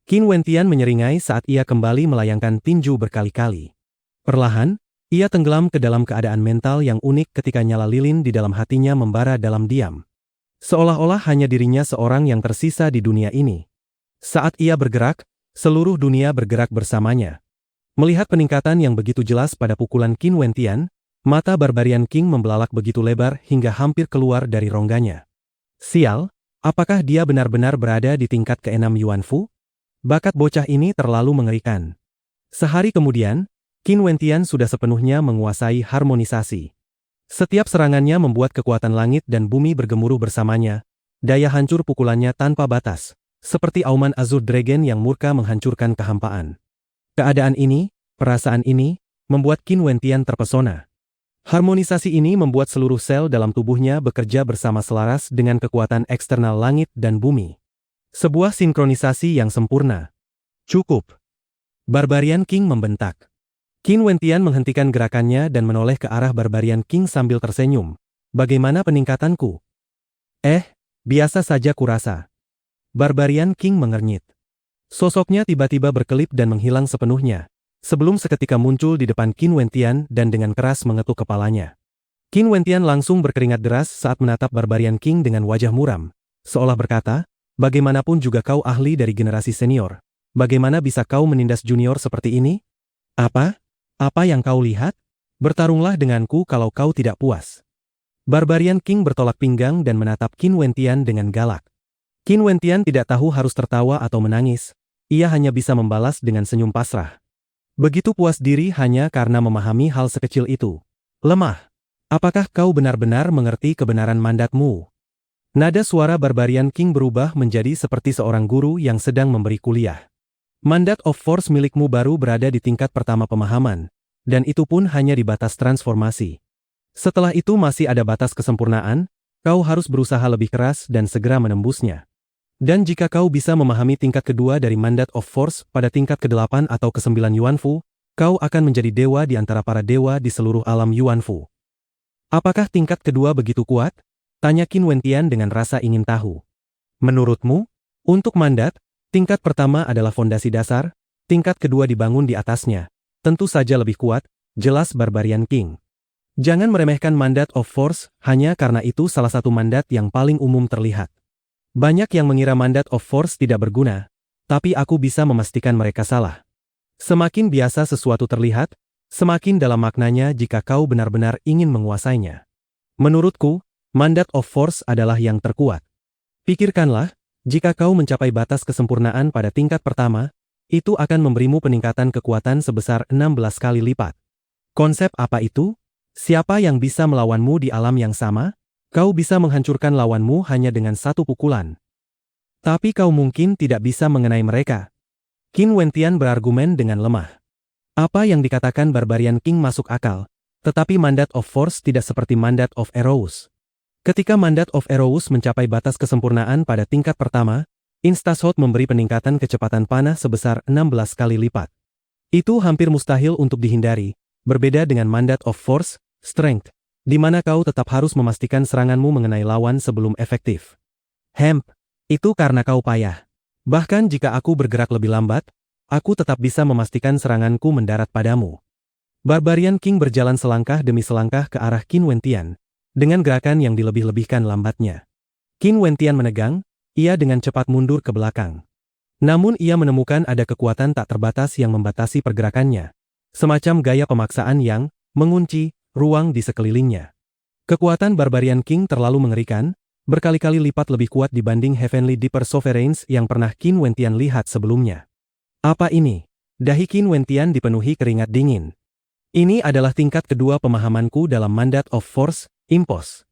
Qin Wentian menyeringai saat ia kembali melayangkan tinju berkali-kali. Perlahan, ia tenggelam ke dalam keadaan mental yang unik ketika nyala lilin di dalam hatinya membara dalam diam. Seolah-olah hanya dirinya seorang yang tersisa di dunia ini. Saat ia bergerak, seluruh dunia bergerak bersamanya. Melihat peningkatan yang begitu jelas pada pukulan Qin Wentian, mata Barbarian King membelalak begitu lebar hingga hampir keluar dari rongganya. Sial! Apakah dia benar-benar berada di tingkat ke-6 Yuanfu? Bakat bocah ini terlalu mengerikan. Sehari kemudian, Qin Wentian sudah sepenuhnya menguasai harmonisasi. Setiap serangannya membuat kekuatan langit dan bumi bergemuruh bersamanya, daya hancur pukulannya tanpa batas, seperti auman Azure Dragon yang murka menghancurkan kehampaan. Keadaan ini, perasaan ini, membuat Qin Wentian terpesona. Harmonisasi ini membuat seluruh sel dalam tubuhnya bekerja bersama selaras dengan kekuatan eksternal langit dan bumi. Sebuah sinkronisasi yang sempurna. Cukup. Barbarian King membentak. Qin Wentian menghentikan gerakannya dan menoleh ke arah Barbarian King sambil tersenyum. Bagaimana peningkatanku? Biasa saja kurasa. Barbarian King mengernyit. Sosoknya tiba-tiba berkelip dan menghilang sepenuhnya, sebelum seketika muncul di depan Qin Wentian dan dengan keras mengetuk kepalanya. Qin Wentian langsung berkeringat deras saat menatap Barbarian King dengan wajah muram, seolah berkata, bagaimanapun juga kau ahli dari generasi senior. Bagaimana bisa kau menindas junior seperti ini? Apa? Apa yang kau lihat? Bertarunglah denganku kalau kau tidak puas. Barbarian King bertolak pinggang dan menatap Qin Wentian dengan galak. Qin Wentian tidak tahu harus tertawa atau menangis, ia hanya bisa membalas dengan senyum pasrah. Begitu puas diri hanya karena memahami hal sekecil itu. Lemah. Apakah kau benar-benar mengerti kebenaran mandatmu? Nada suara Barbarian King berubah menjadi seperti seorang guru yang sedang memberi kuliah. Mandat of Force milikmu baru berada di tingkat pertama pemahaman, dan itu pun hanya di batas transformasi. Setelah itu masih ada batas kesempurnaan, kau harus berusaha lebih keras dan segera menembusnya. Dan jika kau bisa memahami tingkat kedua dari Mandat of Force pada tingkat ke-8 atau ke-9 Yuanfu, kau akan menjadi dewa di antara para dewa di seluruh alam Yuanfu. Apakah tingkat kedua begitu kuat? Tanya Qin Wentian dengan rasa ingin tahu. Menurutmu, untuk mandat, tingkat pertama adalah fondasi dasar, tingkat kedua dibangun di atasnya. Tentu saja lebih kuat, jelas Barbarian King. Jangan meremehkan Mandat of Force hanya karena itu salah satu mandat yang paling umum terlihat. Banyak yang mengira Mandat of Force tidak berguna, tapi aku bisa memastikan mereka salah. Semakin biasa sesuatu terlihat, semakin dalam maknanya jika kau benar-benar ingin menguasainya. Menurutku, Mandat of Force adalah yang terkuat. Pikirkanlah, jika kau mencapai batas kesempurnaan pada tingkat pertama, itu akan memberimu peningkatan kekuatan sebesar 16 kali lipat. Konsep apa itu? Siapa yang bisa melawanmu di alam yang sama? Kau bisa menghancurkan lawanmu hanya dengan satu pukulan. Tapi kau mungkin tidak bisa mengenai mereka. Qin Wentian berargumen dengan lemah. Apa yang dikatakan Barbarian King masuk akal, tetapi Mandat of Force tidak seperti Mandat of Eros. Ketika Mandat of Eros mencapai batas kesempurnaan pada tingkat pertama, Instashot memberi peningkatan kecepatan panah sebesar 16 kali lipat. Itu hampir mustahil untuk dihindari, berbeda dengan Mandat of Force, Strength, di mana kau tetap harus memastikan seranganmu mengenai lawan sebelum efektif. Itu karena kau payah. Bahkan jika aku bergerak lebih lambat, aku tetap bisa memastikan seranganku mendarat padamu. Barbarian King berjalan selangkah demi selangkah ke arah Qin Wentian, dengan gerakan yang dilebih-lebihkan lambatnya. Qin Wentian menegang, ia dengan cepat mundur ke belakang. Namun ia menemukan ada kekuatan tak terbatas yang membatasi pergerakannya, semacam gaya pemaksaan yang mengunci ruang di sekelilingnya. Kekuatan Barbarian King terlalu mengerikan, berkali-kali lipat lebih kuat dibanding Heavenly Deeper Sovereigns yang pernah Qin Wentian lihat sebelumnya. Apa ini? Dahi Qin Wentian dipenuhi keringat dingin. Ini adalah tingkat kedua pemahamanku dalam Mandat of Force, Impos.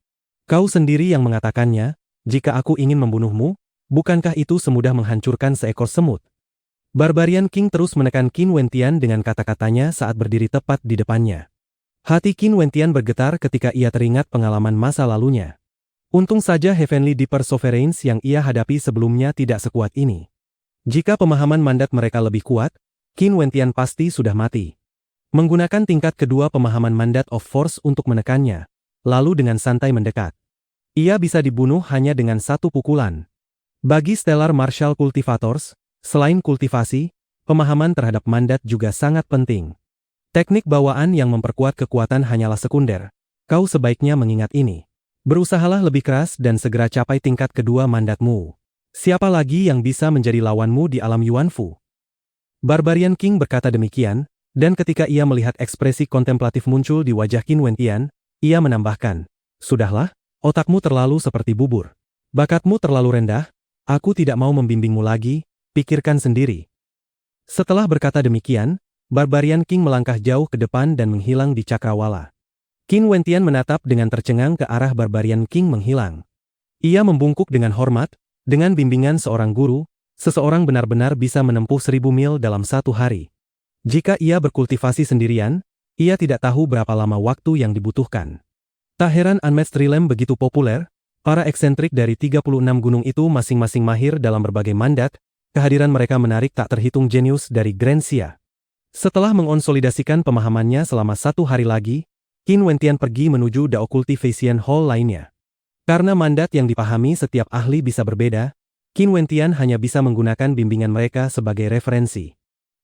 Kau sendiri yang mengatakannya, jika aku ingin membunuhmu, bukankah itu semudah menghancurkan seekor semut? Barbarian King terus menekan Qin Wentian dengan kata-katanya saat berdiri tepat di depannya. Hati Qin Wentian bergetar ketika ia teringat pengalaman masa lalunya. Untung saja Heavenly Deeper Sovereigns yang ia hadapi sebelumnya tidak sekuat ini. Jika pemahaman mandat mereka lebih kuat, Qin Wentian pasti sudah mati. Menggunakan tingkat kedua pemahaman Mandat of Force untuk menekannya, lalu dengan santai mendekat. Ia bisa dibunuh hanya dengan satu pukulan. Bagi Stellar Martial Cultivators, selain kultivasi, pemahaman terhadap mandat juga sangat penting. Teknik bawaan yang memperkuat kekuatan hanyalah sekunder. Kau sebaiknya mengingat ini. Berusahalah lebih keras dan segera capai tingkat kedua mandatmu. Siapa lagi yang bisa menjadi lawanmu di alam Yuanfu? Barbarian King berkata demikian, dan ketika ia melihat ekspresi kontemplatif muncul di wajah Qin Wentian, ia menambahkan, "Sudahlah, otakmu terlalu seperti bubur. Bakatmu terlalu rendah, aku tidak mau membimbingmu lagi, pikirkan sendiri." Setelah berkata demikian, Barbarian King melangkah jauh ke depan dan menghilang di cakrawala. Qin Wentian menatap dengan tercengang ke arah Barbarian King menghilang. Ia membungkuk dengan hormat, dengan bimbingan seorang guru, seseorang benar-benar bisa menempuh 1000 mil dalam satu hari. Jika ia berkultivasi sendirian, ia tidak tahu berapa lama waktu yang dibutuhkan. Tak heran Unmatched Realm begitu populer, para eksentrik dari 36 gunung itu masing-masing mahir dalam berbagai mandat, kehadiran mereka menarik tak terhitung jenius dari Grand Xia. Setelah mengonsolidasikan pemahamannya selama 1 hari lagi, Qin Wentian pergi menuju Dao Cultivation Hall lainnya. Karena mandat yang dipahami setiap ahli bisa berbeda, Qin Wentian hanya bisa menggunakan bimbingan mereka sebagai referensi.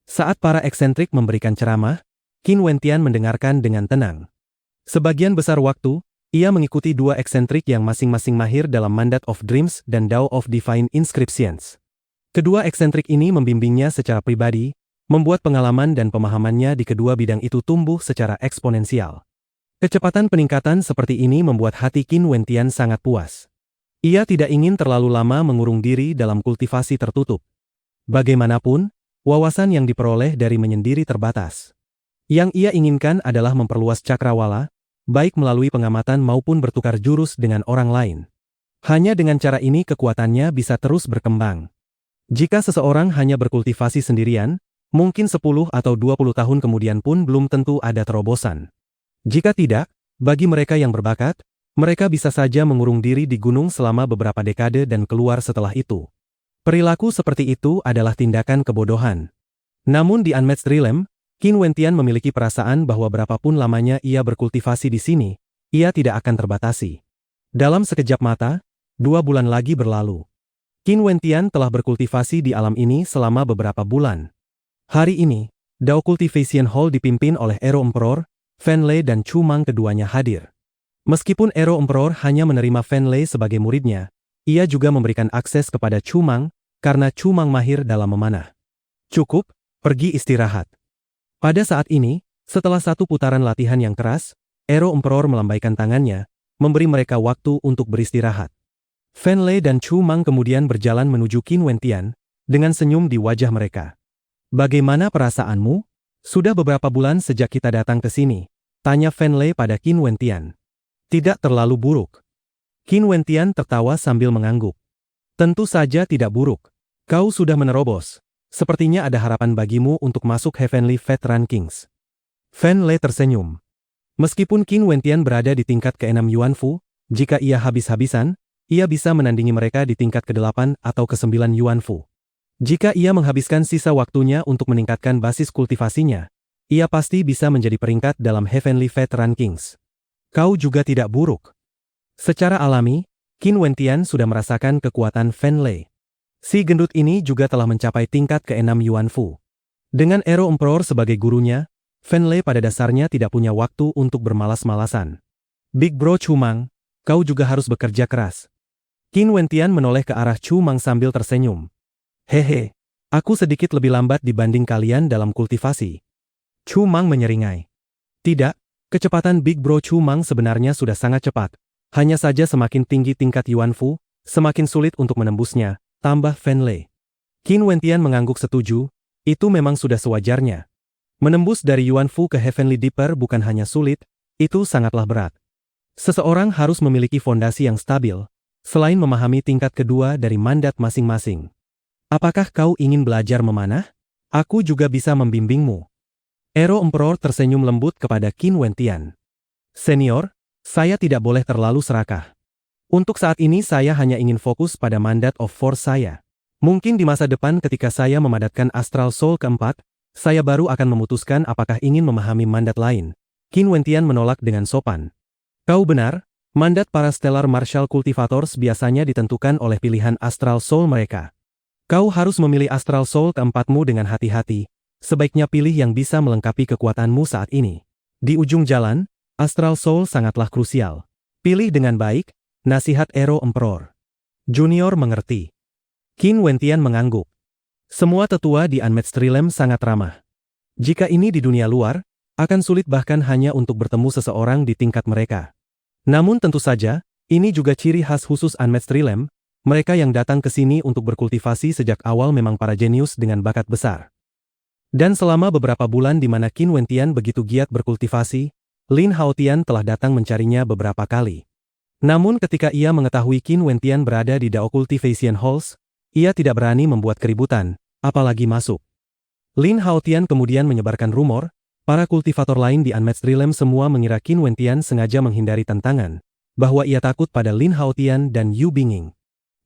Saat para eksentrik memberikan ceramah, Qin Wentian mendengarkan dengan tenang. Sebagian besar waktu, ia mengikuti 2 eksentrik yang masing-masing mahir dalam Mandat of Dreams dan Dao of Divine Inscriptions. Kedua eksentrik ini membimbingnya secara pribadi, membuat pengalaman dan pemahamannya di kedua bidang itu tumbuh secara eksponensial. Kecepatan peningkatan seperti ini membuat hati Qin Wentian sangat puas. Ia tidak ingin terlalu lama mengurung diri dalam kultivasi tertutup. Bagaimanapun, wawasan yang diperoleh dari menyendiri terbatas. Yang ia inginkan adalah memperluas cakrawala, baik melalui pengamatan maupun bertukar jurus dengan orang lain. Hanya dengan cara ini kekuatannya bisa terus berkembang. Jika seseorang hanya berkultivasi sendirian, mungkin 10 atau 20 tahun kemudian pun belum tentu ada terobosan. Jika tidak, bagi mereka yang berbakat, mereka bisa saja mengurung diri di gunung selama beberapa dekade dan keluar setelah itu. Perilaku seperti itu adalah tindakan kebodohan. Namun di Unmatched Realm, Qin Wentian memiliki perasaan bahwa berapapun lamanya ia berkultivasi di sini, ia tidak akan terbatasi. Dalam sekejap mata, 2 bulan lagi berlalu. Qin Wentian telah berkultivasi di alam ini selama beberapa bulan. Hari ini, Dao Cultivation Hall dipimpin oleh Aero Emperor, Fan Lei dan Chu Mang keduanya hadir. Meskipun Aero Emperor hanya menerima Fan Lei sebagai muridnya, ia juga memberikan akses kepada Chu Mang, karena Chu Mang mahir dalam memanah. Cukup, pergi istirahat. Pada saat ini, setelah satu putaran latihan yang keras, Aero Emperor melambaikan tangannya, memberi mereka waktu untuk beristirahat. Fan Lei dan Chu Mang kemudian berjalan menuju Qin Wentian, dengan senyum di wajah mereka. Bagaimana perasaanmu? Sudah beberapa bulan sejak kita datang ke sini, tanya Fan Lei pada Qin Wentian. Tidak terlalu buruk. Qin Wentian tertawa sambil mengangguk. Tentu saja tidak buruk. Kau sudah menerobos. Sepertinya ada harapan bagimu untuk masuk Heavenly Fate Rankings. Fan Lei tersenyum. Meskipun Qin Wentian berada di tingkat ke-6 Yuanfu, jika ia habis-habisan, ia bisa menandingi mereka di tingkat ke-8 atau ke-9 Yuanfu. Jika ia menghabiskan sisa waktunya untuk meningkatkan basis kultivasinya, ia pasti bisa menjadi peringkat dalam Heavenly Fate Rankings. Kau juga tidak buruk. Secara alami, Qin Wentian sudah merasakan kekuatan Fan Lei. Si gendut ini juga telah mencapai tingkat ke-6 Yuanfu. Dengan Aero Emperor sebagai gurunya, Fan Lei pada dasarnya tidak punya waktu untuk bermalas-malasan. Big Bro Chu Mang, kau juga harus bekerja keras. Qin Wentian menoleh ke arah Chu Mang sambil tersenyum. Hehe, aku sedikit lebih lambat dibanding kalian dalam kultivasi. Chu Mang menyeringai. Tidak, kecepatan Big Bro Chu Mang sebenarnya sudah sangat cepat. Hanya saja semakin tinggi tingkat Yuanfu, semakin sulit untuk menembusnya, tambah Fan Lei. Qin Wentian mengangguk setuju, itu memang sudah sewajarnya. Menembus dari Yuanfu ke Heavenly Deeper bukan hanya sulit, itu sangatlah berat. Seseorang harus memiliki fondasi yang stabil, selain memahami tingkat kedua dari mandat masing-masing. Apakah kau ingin belajar memanah? Aku juga bisa membimbingmu. Aero Emperor tersenyum lembut kepada Qin Wentian. Senior, saya tidak boleh terlalu serakah. Untuk saat ini saya hanya ingin fokus pada mandat of force saya. Mungkin di masa depan ketika saya memadatkan Astral Soul keempat, saya baru akan memutuskan apakah ingin memahami mandat lain. Qin Wentian menolak dengan sopan. Kau benar, mandat para Stellar Martial Cultivators biasanya ditentukan oleh pilihan Astral Soul mereka. Kau harus memilih Astral Soul keempatmu dengan hati-hati, sebaiknya pilih yang bisa melengkapi kekuatanmu saat ini. Di ujung jalan, Astral Soul sangatlah krusial. Pilih dengan baik, nasihat Aero Emperor. Junior mengerti. Qin Wentian mengangguk. Semua tetua di Unmatched Realm sangat ramah. Jika ini di dunia luar, akan sulit bahkan hanya untuk bertemu seseorang di tingkat mereka. Namun tentu saja, ini juga ciri khas khusus Unmatched Realm. Mereka yang datang ke sini untuk berkultivasi sejak awal memang para jenius dengan bakat besar. Dan selama beberapa bulan di mana Qin Wentian begitu giat berkultivasi, Lin Haotian telah datang mencarinya beberapa kali. Namun ketika ia mengetahui Qin Wentian berada di Dao Cultivation Halls, ia tidak berani membuat keributan, apalagi masuk. Lin Haotian kemudian menyebarkan rumor, para kultivator lain di Unmatched Realm semua mengira Qin Wentian sengaja menghindari tantangan, bahwa ia takut pada Lin Haotian dan Yu Binging.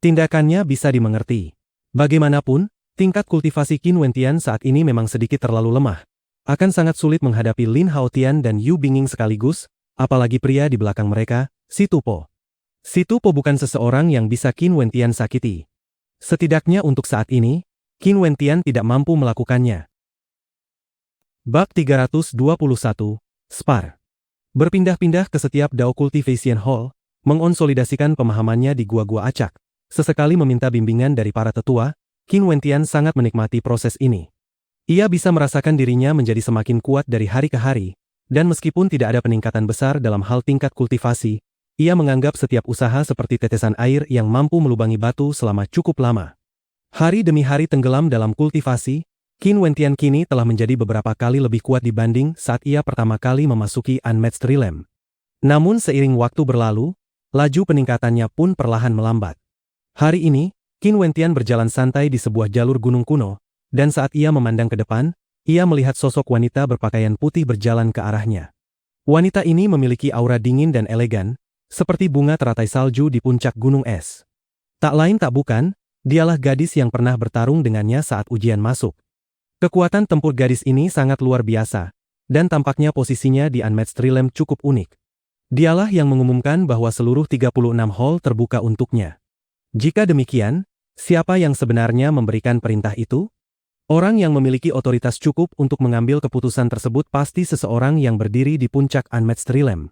Tindakannya bisa dimengerti. Bagaimanapun, tingkat kultivasi Qin Wentian saat ini memang sedikit terlalu lemah. Akan sangat sulit menghadapi Lin Haotian dan Yu Binging sekaligus, apalagi pria di belakang mereka, Si Tupo. Si Tupo bukan seseorang yang bisa Qin Wentian sakiti. Setidaknya untuk saat ini, Qin Wentian tidak mampu melakukannya. Bab 321, Spar. Berpindah-pindah ke setiap Dao Cultivation Hall, mengonsolidasikan pemahamannya di gua-gua acak. Sesekali meminta bimbingan dari para tetua, Qin Wentian sangat menikmati proses ini. Ia bisa merasakan dirinya menjadi semakin kuat dari hari ke hari, dan meskipun tidak ada peningkatan besar dalam hal tingkat kultivasi, ia menganggap setiap usaha seperti tetesan air yang mampu melubangi batu selama cukup lama. Hari demi hari tenggelam dalam kultivasi, Qin Wentian kini telah menjadi beberapa kali lebih kuat dibanding saat ia pertama kali memasuki Unmatched Realm. Namun seiring waktu berlalu, laju peningkatannya pun perlahan melambat. Hari ini, Qin Wentian berjalan santai di sebuah jalur gunung kuno, dan saat ia memandang ke depan, ia melihat sosok wanita berpakaian putih berjalan ke arahnya. Wanita ini memiliki aura dingin dan elegan, seperti bunga teratai salju di puncak gunung es. Tak lain tak bukan, dialah gadis yang pernah bertarung dengannya saat ujian masuk. Kekuatan tempur gadis ini sangat luar biasa, dan tampaknya posisinya di Unmatched Realm cukup unik. Dialah yang mengumumkan bahwa seluruh 36 hall terbuka untuknya. Jika demikian, siapa yang sebenarnya memberikan perintah itu? Orang yang memiliki otoritas cukup untuk mengambil keputusan tersebut pasti seseorang yang berdiri di puncak Unmatched Realm.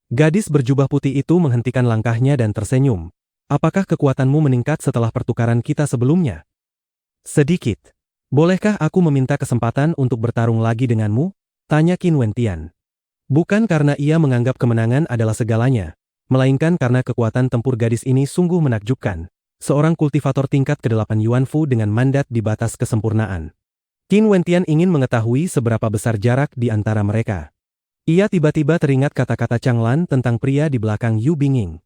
Gadis berjubah putih itu menghentikan langkahnya dan tersenyum. Apakah kekuatanmu meningkat setelah pertukaran kita sebelumnya? Sedikit. Bolehkah aku meminta kesempatan untuk bertarung lagi denganmu? Tanya Qin Wentian. Bukan karena ia menganggap kemenangan adalah segalanya, melainkan karena kekuatan tempur gadis ini sungguh menakjubkan. Seorang kultivator tingkat ke-8 Yuanfu dengan mandat di batas kesempurnaan. Qin Wentian ingin mengetahui seberapa besar jarak di antara mereka. Ia tiba-tiba teringat kata-kata Chang Lan tentang pria di belakang Yu Binging.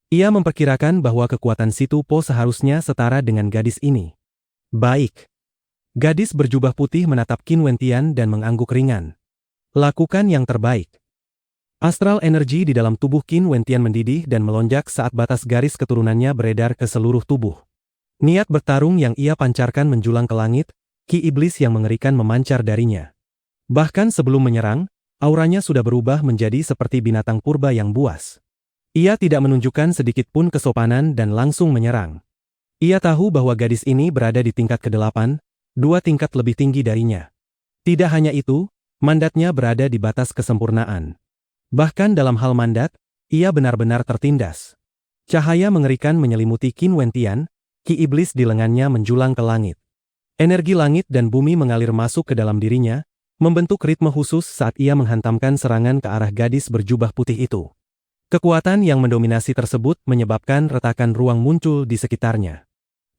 Ia memperkirakan bahwa kekuatan Situ Po seharusnya setara dengan gadis ini. Baik. Gadis berjubah putih menatap Qin Wentian dan mengangguk ringan. Lakukan yang terbaik. Astral energi di dalam tubuh Qin Wentian mendidih dan melonjak saat batas garis keturunannya beredar ke seluruh tubuh. Niat bertarung yang ia pancarkan menjulang ke langit, ki iblis yang mengerikan memancar darinya. Bahkan sebelum menyerang, auranya sudah berubah menjadi seperti binatang purba yang buas. Ia tidak menunjukkan sedikit pun kesopanan dan langsung menyerang. Ia tahu bahwa gadis ini berada di tingkat ke-8, 2 tingkat lebih tinggi darinya. Tidak hanya itu, mandatnya berada di batas kesempurnaan. Bahkan dalam hal mandat, ia benar-benar tertindas. Cahaya mengerikan menyelimuti Qin Wentian, ki iblis di lengannya menjulang ke langit. Energi langit dan bumi mengalir masuk ke dalam dirinya, membentuk ritme khusus saat ia menghantamkan serangan ke arah gadis berjubah putih itu. Kekuatan yang mendominasi tersebut menyebabkan retakan ruang muncul di sekitarnya.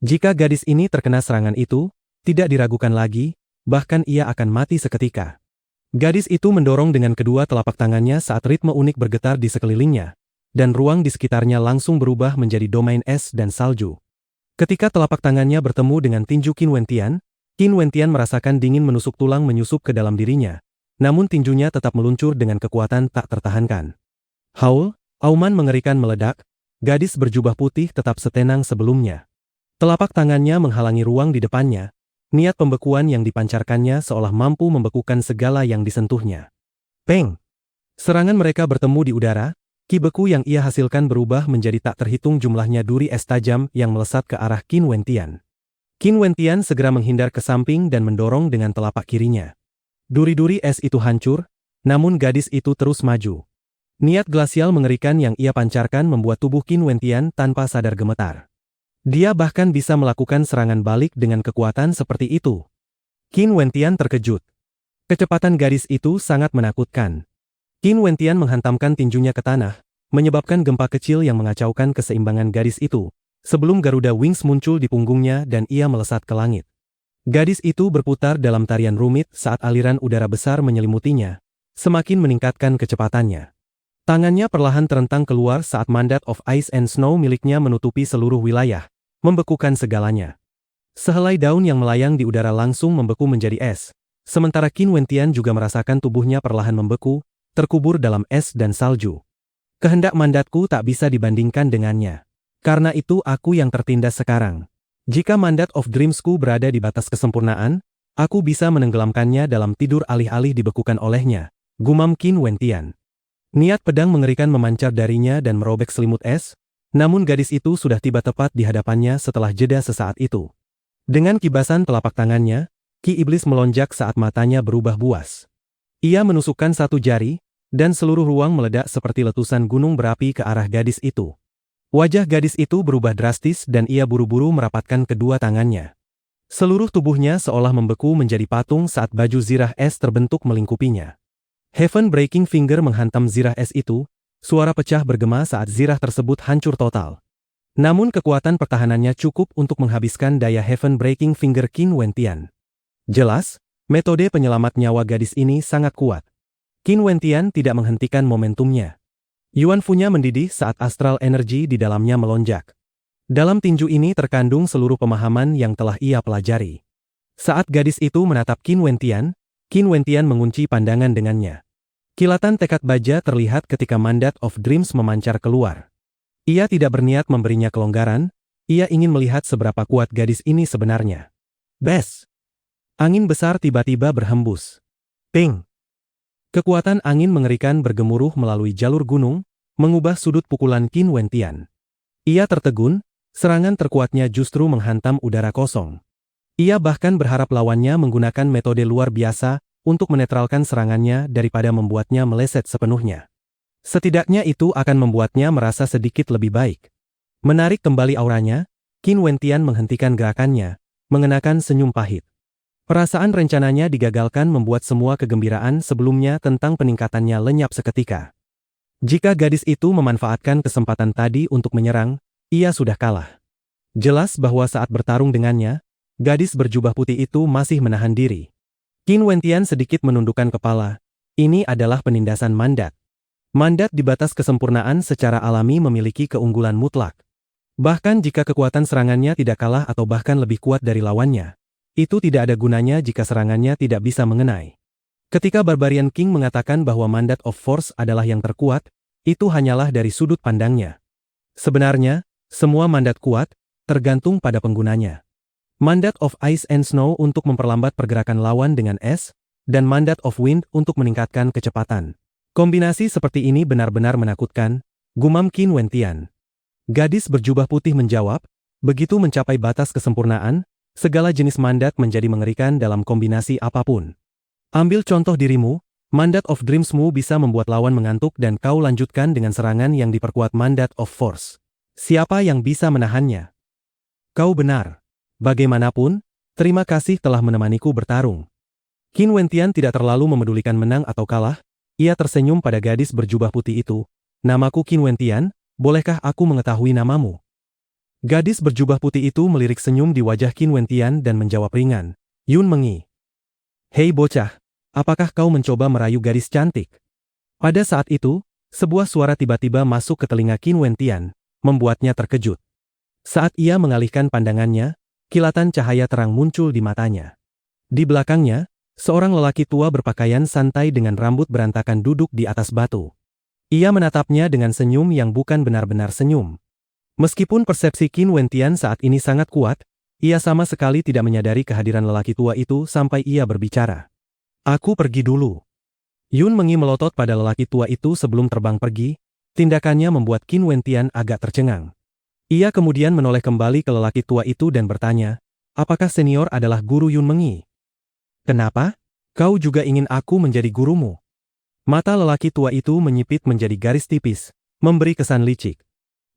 Jika gadis ini terkena serangan itu, tidak diragukan lagi, bahkan ia akan mati seketika. Gadis itu mendorong dengan kedua telapak tangannya saat ritme unik bergetar di sekelilingnya, dan ruang di sekitarnya langsung berubah menjadi domain es dan salju. Ketika telapak tangannya bertemu dengan tinju Qin Wentian merasakan dingin menusuk tulang menyusup ke dalam dirinya, namun tinjunya tetap meluncur dengan kekuatan tak tertahankan. Haul, auman mengerikan meledak, gadis berjubah putih tetap setenang sebelumnya. Telapak tangannya menghalangi ruang di depannya, niat pembekuan yang dipancarkannya seolah mampu membekukan segala yang disentuhnya. Peng! Serangan mereka bertemu di udara, ki beku yang ia hasilkan berubah menjadi tak terhitung jumlahnya duri es tajam yang melesat ke arah Qin Wentian. Qin Wentian segera menghindar ke samping dan mendorong dengan telapak kirinya. Duri-duri es itu hancur, namun gadis itu terus maju. Niat glasial mengerikan yang ia pancarkan membuat tubuh Qin Wentian tanpa sadar gemetar. Dia bahkan bisa melakukan serangan balik dengan kekuatan seperti itu. Qin Wentian terkejut. Kecepatan gadis itu sangat menakutkan. Qin Wentian menghantamkan tinjunya ke tanah, menyebabkan gempa kecil yang mengacaukan keseimbangan gadis itu, sebelum Garuda Wings muncul di punggungnya dan ia melesat ke langit. Gadis itu berputar dalam tarian rumit saat aliran udara besar menyelimutinya, semakin meningkatkan kecepatannya. Tangannya perlahan terentang keluar saat mandat of Ice and Snow miliknya menutupi seluruh wilayah, membekukan segalanya. Sehelai daun yang melayang di udara langsung membeku menjadi es, sementara Qin Wentian juga merasakan tubuhnya perlahan membeku, terkubur dalam es dan salju. Kehendak mandatku tak bisa dibandingkan dengannya. Karena itu aku yang tertindas sekarang. Jika mandat of Dreamsku berada di batas kesempurnaan, aku bisa menenggelamkannya dalam tidur alih-alih dibekukan olehnya, gumam Qin Wentian. Niat pedang mengerikan memancar darinya dan merobek selimut es, namun gadis itu sudah tiba tepat di hadapannya setelah jeda sesaat itu. Dengan kibasan telapak tangannya, ki iblis melonjak saat matanya berubah buas. Ia menusukkan satu jari, dan seluruh ruang meledak seperti letusan gunung berapi ke arah gadis itu. Wajah gadis itu berubah drastis dan ia buru-buru merapatkan kedua tangannya. Seluruh tubuhnya seolah membeku menjadi patung saat baju zirah es terbentuk melingkupinya. Heaven Breaking Finger menghantam zirah es itu, suara pecah bergema saat zirah tersebut hancur total. Namun kekuatan pertahanannya cukup untuk menghabiskan daya Heaven Breaking Finger Qin Wentian. Jelas, metode penyelamat nyawa gadis ini sangat kuat. Qin Wentian tidak menghentikan momentumnya. Yuanfunya mendidih saat astral energi di dalamnya melonjak. Dalam tinju ini terkandung seluruh pemahaman yang telah ia pelajari. Saat gadis itu menatap Qin Wentian mengunci pandangan dengannya. Kilatan tekad baja terlihat ketika Mandat of Dreams memancar keluar. Ia tidak berniat memberinya kelonggaran, ia ingin melihat seberapa kuat gadis ini sebenarnya. Bes! Angin besar tiba-tiba berhembus. Ping! Kekuatan angin mengerikan bergemuruh melalui jalur gunung, mengubah sudut pukulan Qin Wentian. Ia tertegun, serangan terkuatnya justru menghantam udara kosong. Ia bahkan berharap lawannya menggunakan metode luar biasa untuk menetralkan serangannya daripada membuatnya meleset sepenuhnya. Setidaknya itu akan membuatnya merasa sedikit lebih baik. Menarik kembali auranya, Qin Wentian menghentikan gerakannya, mengenakan senyum pahit. Perasaan rencananya digagalkan membuat semua kegembiraan sebelumnya tentang peningkatannya lenyap seketika. Jika gadis itu memanfaatkan kesempatan tadi untuk menyerang, ia sudah kalah. Jelas bahwa saat bertarung dengannya, gadis berjubah putih itu masih menahan diri. Qin Wentian sedikit menundukkan kepala. Ini adalah penindasan mandat. Mandat di batas kesempurnaan secara alami memiliki keunggulan mutlak. Bahkan jika kekuatan serangannya tidak kalah atau bahkan lebih kuat dari lawannya, itu tidak ada gunanya jika serangannya tidak bisa mengenai. Ketika Barbarian King mengatakan bahwa Mandat of Force adalah yang terkuat, itu hanyalah dari sudut pandangnya. Sebenarnya, semua mandat kuat, tergantung pada penggunanya. Mandat of Ice and Snow untuk memperlambat pergerakan lawan dengan es, dan Mandat of Wind untuk meningkatkan kecepatan. Kombinasi seperti ini benar-benar menakutkan, gumam Qin Wentian. Gadis berjubah putih menjawab, begitu mencapai batas kesempurnaan, segala jenis mandat menjadi mengerikan dalam kombinasi apapun. Ambil contoh dirimu, Mandat of Dreamsmu bisa membuat lawan mengantuk dan kau lanjutkan dengan serangan yang diperkuat Mandat of Force. Siapa yang bisa menahannya? Kau benar. Bagaimanapun, terima kasih telah menemaniku bertarung. Qin Wentian tidak terlalu memedulikan menang atau kalah, ia tersenyum pada gadis berjubah putih itu. Namaku Qin Wentian, bolehkah aku mengetahui namamu? Gadis berjubah putih itu melirik senyum di wajah Qin Wentian dan menjawab ringan, Yun Mengi. Hei bocah, apakah kau mencoba merayu gadis cantik? Pada saat itu, sebuah suara tiba-tiba masuk ke telinga Qin Wentian, membuatnya terkejut. Saat ia mengalihkan pandangannya, kilatan cahaya terang muncul di matanya. Di belakangnya, seorang lelaki tua berpakaian santai dengan rambut berantakan duduk di atas batu. Ia menatapnya dengan senyum yang bukan benar-benar senyum. Meskipun persepsi Qin Wentian saat ini sangat kuat, ia sama sekali tidak menyadari kehadiran lelaki tua itu sampai ia berbicara. Aku pergi dulu. Yun Mengi melotot pada lelaki tua itu sebelum terbang pergi, tindakannya membuat Qin Wentian agak tercengang. Ia kemudian menoleh kembali ke lelaki tua itu dan bertanya, apakah senior adalah guru Yun Mengi? Kenapa? Kau juga ingin aku menjadi gurumu? Mata lelaki tua itu menyipit menjadi garis tipis, memberi kesan licik.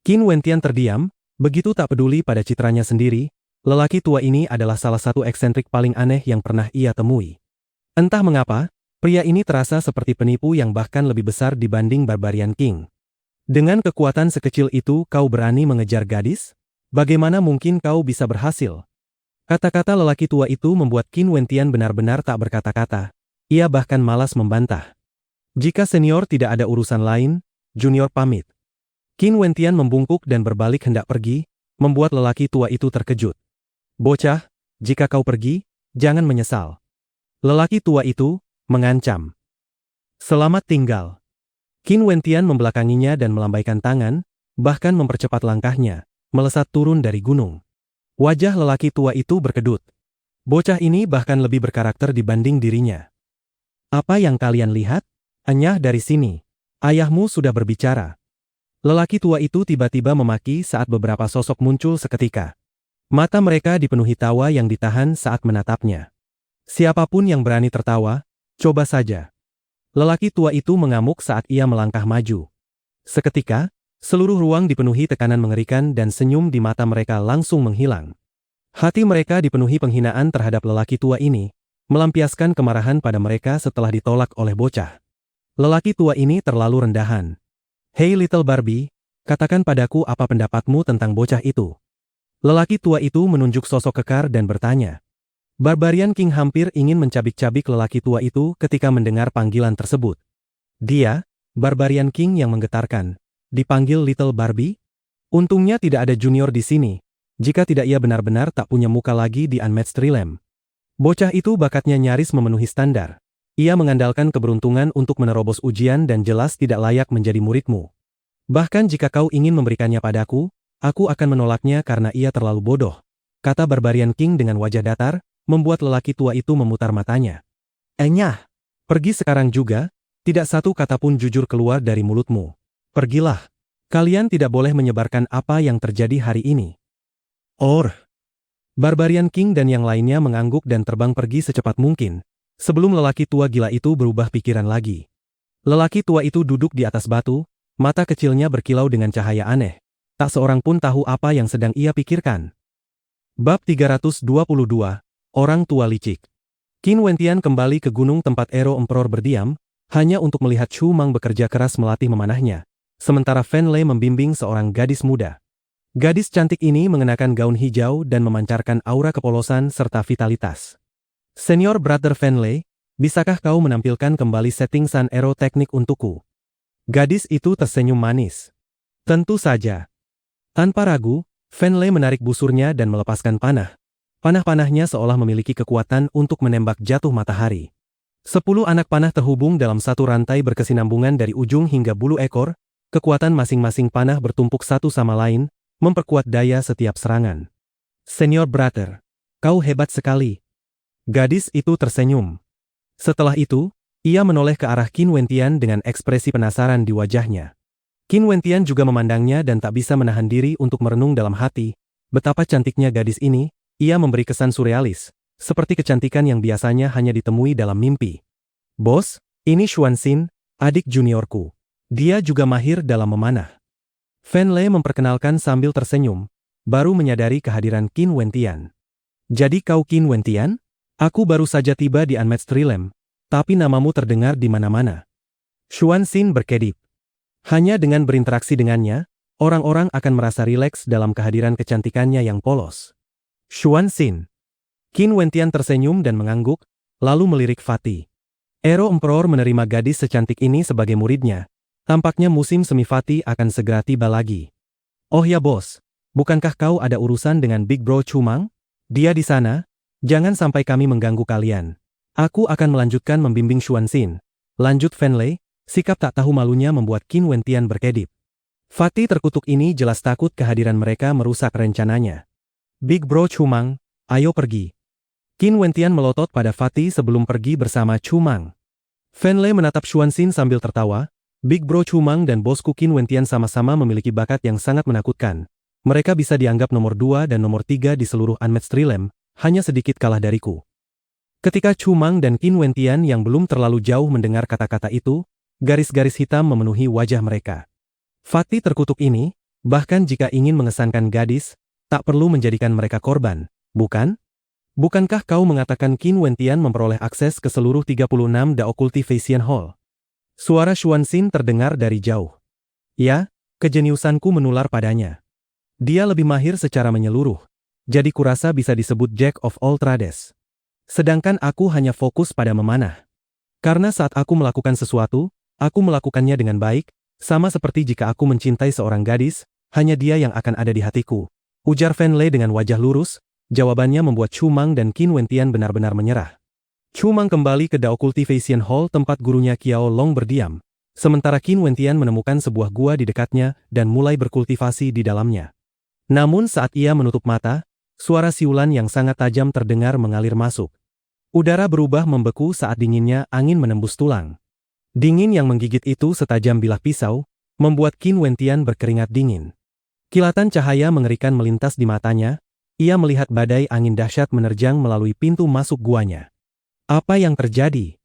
Qin Wentian terdiam, begitu tak peduli pada citranya sendiri, lelaki tua ini adalah salah satu eksentrik paling aneh yang pernah ia temui. Entah mengapa, pria ini terasa seperti penipu yang bahkan lebih besar dibanding Barbarian King. Dengan kekuatan sekecil itu kau berani mengejar gadis? Bagaimana mungkin kau bisa berhasil? Kata-kata lelaki tua itu membuat Qin Wentian benar-benar tak berkata-kata. Ia bahkan malas membantah. Jika senior tidak ada urusan lain, junior pamit. Qin Wentian membungkuk dan berbalik hendak pergi, membuat lelaki tua itu terkejut. Bocah, jika kau pergi, jangan menyesal. Lelaki tua itu mengancam. Selamat tinggal. Qin Wentian membelakanginya dan melambaikan tangan, bahkan mempercepat langkahnya, melesat turun dari gunung. Wajah lelaki tua itu berkedut. Bocah ini bahkan lebih berkarakter dibanding dirinya. Apa yang kalian lihat? Enyah dari sini. Ayahmu sudah berbicara. Lelaki tua itu tiba-tiba memaki saat beberapa sosok muncul seketika. Mata mereka dipenuhi tawa yang ditahan saat menatapnya. Siapapun yang berani tertawa, coba saja. Lelaki tua itu mengamuk saat ia melangkah maju. Seketika, seluruh ruang dipenuhi tekanan mengerikan dan senyum di mata mereka langsung menghilang. Hati mereka dipenuhi penghinaan terhadap lelaki tua ini, melampiaskan kemarahan pada mereka setelah ditolak oleh bocah. Lelaki tua ini terlalu rendahan. Hey little Barbie, katakan padaku apa pendapatmu tentang bocah itu. Lelaki tua itu menunjuk sosok kekar dan bertanya. Barbarian King hampir ingin mencabik-cabik lelaki tua itu ketika mendengar panggilan tersebut. Dia, Barbarian King yang menggetarkan, dipanggil Little Barbie? Untungnya tidak ada junior di sini, jika tidak ia benar-benar tak punya muka lagi di Unmatched Realm. Bocah itu bakatnya nyaris memenuhi standar. Ia mengandalkan keberuntungan untuk menerobos ujian dan jelas tidak layak menjadi muridmu. Bahkan jika kau ingin memberikannya padaku, aku akan menolaknya karena ia terlalu bodoh, kata Barbarian King dengan wajah datar, membuat lelaki tua itu memutar matanya. Enyah, pergi sekarang juga, tidak satu kata pun jujur keluar dari mulutmu. Pergilah. Kalian tidak boleh menyebarkan apa yang terjadi hari ini. Barbarian King dan yang lainnya mengangguk dan terbang pergi secepat mungkin, sebelum lelaki tua gila itu berubah pikiran lagi. Lelaki tua itu duduk di atas batu, mata kecilnya berkilau dengan cahaya aneh. Tak seorang pun tahu apa yang sedang ia pikirkan. Bab 322, Orang Tua Licik. Qin Wentian kembali ke gunung tempat Ero Emperor berdiam, hanya untuk melihat Chu Mang bekerja keras melatih memanahnya, sementara Fan Lei membimbing seorang gadis muda. Gadis cantik ini mengenakan gaun hijau dan memancarkan aura kepolosan serta vitalitas. Senior Brother Fan Lei, bisakah kau menampilkan kembali setting Sun Arrow teknik untukku? Gadis itu tersenyum manis. Tentu saja. Tanpa ragu, Fan Lei menarik busurnya dan melepaskan panah. Panah-panahnya seolah memiliki kekuatan untuk menembak jatuh matahari. 10 anak panah terhubung dalam satu rantai berkesinambungan dari ujung hingga bulu ekor, kekuatan masing-masing panah bertumpuk satu sama lain, memperkuat daya setiap serangan. Senior Brother, kau hebat sekali. Gadis itu tersenyum. Setelah itu, ia menoleh ke arah Qin Wentian dengan ekspresi penasaran di wajahnya. Qin Wentian juga memandangnya dan tak bisa menahan diri untuk merenung dalam hati, betapa cantiknya gadis ini, ia memberi kesan surrealis, seperti kecantikan yang biasanya hanya ditemui dalam mimpi. Bos, ini Xuanxin, adik juniorku. Dia juga mahir dalam memanah. Fan Lei memperkenalkan sambil tersenyum, baru menyadari kehadiran Qin Wentian. Jadi kau Qin Wentian? Aku baru saja tiba di Unmatched Realm, tapi namamu terdengar di mana-mana. Xuanxin berkedip. Hanya dengan berinteraksi dengannya, orang-orang akan merasa rileks dalam kehadiran kecantikannya yang polos. Xuanxin. Qin Wentian tersenyum dan mengangguk, lalu melirik Fatih. Ero Emperor menerima gadis secantik ini sebagai muridnya. Tampaknya musim semi Fatih akan segera tiba lagi. Oh ya bos, bukankah kau ada urusan dengan Big Bro Chu Mang? Dia di sana, jangan sampai kami mengganggu kalian. Aku akan melanjutkan membimbing Xuanxin. Lanjut Fan Lei, sikap tak tahu malunya membuat Qin Wentian berkedip. Fatih terkutuk ini jelas takut kehadiran mereka merusak rencananya. Big Bro Chu Mang, ayo pergi. Qin Wentian melotot pada Fatih sebelum pergi bersama Chu Mang. Fan Lei menatap Xuanxin sambil tertawa. Big Bro Chu Mang dan bosku Qin Wentian sama-sama memiliki bakat yang sangat menakutkan. Mereka bisa dianggap nomor 2 dan nomor 3 di seluruh Unmatched Realm, hanya sedikit kalah dariku. Ketika Chu Mang dan Qin Wentian yang belum terlalu jauh mendengar kata-kata itu, garis-garis hitam memenuhi wajah mereka. Fatih terkutuk ini, bahkan jika ingin mengesankan gadis, tak perlu menjadikan mereka korban, bukan? Bukankah kau mengatakan Qin Wentian memperoleh akses ke seluruh 36 The Occultivation Hall? Suara Xuanxin terdengar dari jauh. Ya, kejeniusanku menular padanya. Dia lebih mahir secara menyeluruh, jadi kurasa bisa disebut Jack of all trades. Sedangkan aku hanya fokus pada memanah. Karena saat aku melakukan sesuatu, aku melakukannya dengan baik, sama seperti jika aku mencintai seorang gadis, hanya dia yang akan ada di hatiku. Ujar Fan Lei dengan wajah lurus, jawabannya membuat Chu Mang dan Qin Wentian benar-benar menyerah. Chu Mang kembali ke The Occultivation Hall tempat gurunya Qiao Long berdiam, sementara Qin Wentian menemukan sebuah gua di dekatnya dan mulai berkultivasi di dalamnya. Namun saat ia menutup mata, suara siulan yang sangat tajam terdengar mengalir masuk. Udara berubah membeku saat dinginnya angin menembus tulang. Dingin yang menggigit itu setajam bilah pisau, membuat Qin Wentian berkeringat dingin. Kilatan cahaya mengerikan melintas di matanya, ia melihat badai angin dahsyat menerjang melalui pintu masuk guanya. Apa yang terjadi?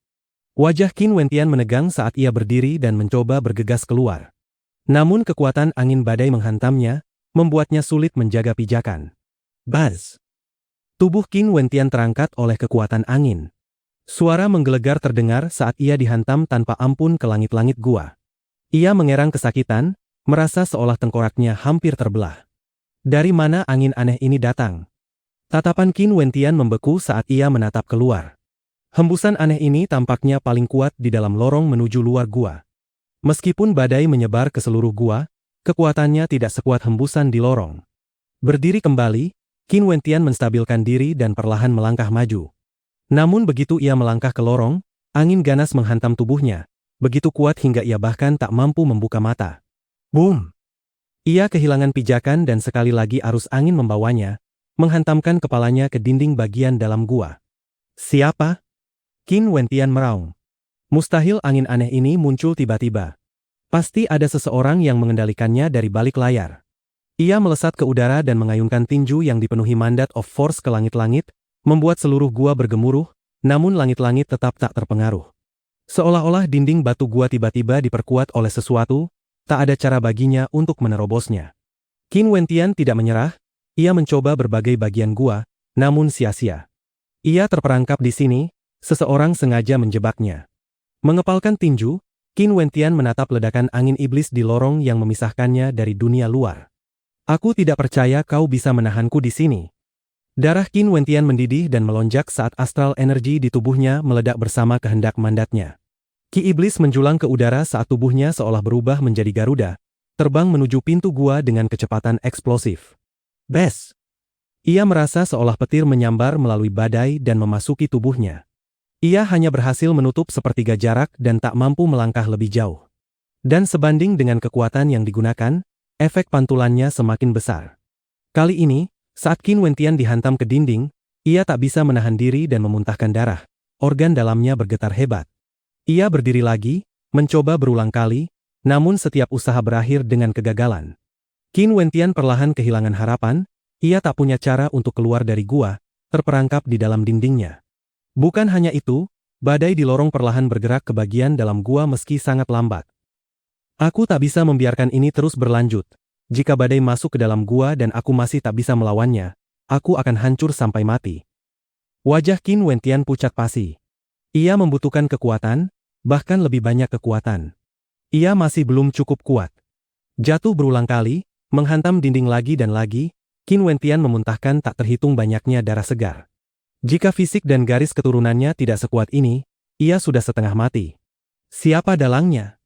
Wajah Qin Wentian menegang saat ia berdiri dan mencoba bergegas keluar. Namun kekuatan angin badai menghantamnya, membuatnya sulit menjaga pijakan. Buzz! Tubuh Qin Wentian terangkat oleh kekuatan angin. Suara menggelegar terdengar saat ia dihantam tanpa ampun ke langit-langit gua. Ia mengerang kesakitan, merasa seolah tengkoraknya hampir terbelah. Dari mana angin aneh ini datang? Tatapan Qin Wentian membeku saat ia menatap keluar. Hembusan aneh ini tampaknya paling kuat di dalam lorong menuju luar gua. Meskipun badai menyebar ke seluruh gua, kekuatannya tidak sekuat hembusan di lorong. Berdiri kembali, Qin Wentian menstabilkan diri dan perlahan melangkah maju. Namun begitu ia melangkah ke lorong, angin ganas menghantam tubuhnya, begitu kuat hingga ia bahkan tak mampu membuka mata. Boom! Ia kehilangan pijakan dan sekali lagi arus angin membawanya, menghantamkan kepalanya ke dinding bagian dalam gua. Siapa? Qin Wentian meraung. Mustahil angin aneh ini muncul tiba-tiba. Pasti ada seseorang yang mengendalikannya dari balik layar. Ia melesat ke udara dan mengayunkan tinju yang dipenuhi mandat of force ke langit-langit, membuat seluruh gua bergemuruh, namun langit-langit tetap tak terpengaruh. Seolah-olah dinding batu gua tiba-tiba diperkuat oleh sesuatu, tak ada cara baginya untuk menerobosnya. Qin Wentian tidak menyerah, ia mencoba berbagai bagian gua, namun sia-sia. Ia terperangkap di sini, seseorang sengaja menjebaknya. Mengepalkan tinju, Qin Wentian menatap ledakan angin iblis di lorong yang memisahkannya dari dunia luar. Aku tidak percaya kau bisa menahanku di sini. Darah Qin Wentian mendidih dan melonjak saat astral energi di tubuhnya meledak bersama kehendak mandatnya. Ki iblis menjulang ke udara saat tubuhnya seolah berubah menjadi Garuda, terbang menuju pintu gua dengan kecepatan eksplosif. Bes! Ia merasa seolah petir menyambar melalui badai dan memasuki tubuhnya. Ia hanya berhasil menutup sepertiga jarak dan tak mampu melangkah lebih jauh. Dan sebanding dengan kekuatan yang digunakan, efek pantulannya semakin besar. Kali ini, saat Qin Wentian dihantam ke dinding, ia tak bisa menahan diri dan memuntahkan darah. Organ dalamnya bergetar hebat. Ia berdiri lagi, mencoba berulang kali, namun setiap usaha berakhir dengan kegagalan. Qin Wentian perlahan kehilangan harapan, ia tak punya cara untuk keluar dari gua, terperangkap di dalam dindingnya. Bukan hanya itu, badai di lorong perlahan bergerak ke bagian dalam gua meski sangat lambat. Aku tak bisa membiarkan ini terus berlanjut. Jika badai masuk ke dalam gua dan aku masih tak bisa melawannya, aku akan hancur sampai mati. Wajah Qin Wentian pucat pasi. Ia membutuhkan kekuatan, bahkan lebih banyak kekuatan. Ia masih belum cukup kuat. Jatuh berulang kali, menghantam dinding lagi dan lagi, Qin Wentian memuntahkan tak terhitung banyaknya darah segar. Jika fisik dan garis keturunannya tidak sekuat ini, ia sudah setengah mati. Siapa dalangnya?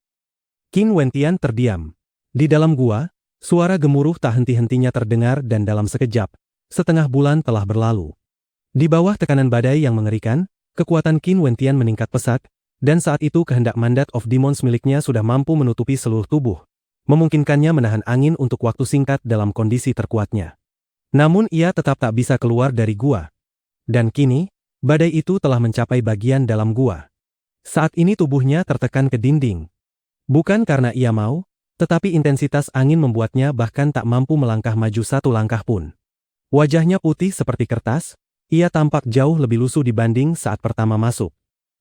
Qin Wentian terdiam. Di dalam gua, suara gemuruh tak henti-hentinya terdengar dan dalam sekejap, setengah bulan telah berlalu. Di bawah tekanan badai yang mengerikan, kekuatan Qin Wentian meningkat pesat, dan saat itu kehendak mandat of demons miliknya sudah mampu menutupi seluruh tubuh, memungkinkannya menahan angin untuk waktu singkat dalam kondisi terkuatnya. Namun ia tetap tak bisa keluar dari gua. Dan kini, badai itu telah mencapai bagian dalam gua. Saat ini tubuhnya tertekan ke dinding. Bukan karena ia mau, tetapi intensitas angin membuatnya bahkan tak mampu melangkah maju satu langkah pun. Wajahnya putih seperti kertas, ia tampak jauh lebih lusuh dibanding saat pertama masuk.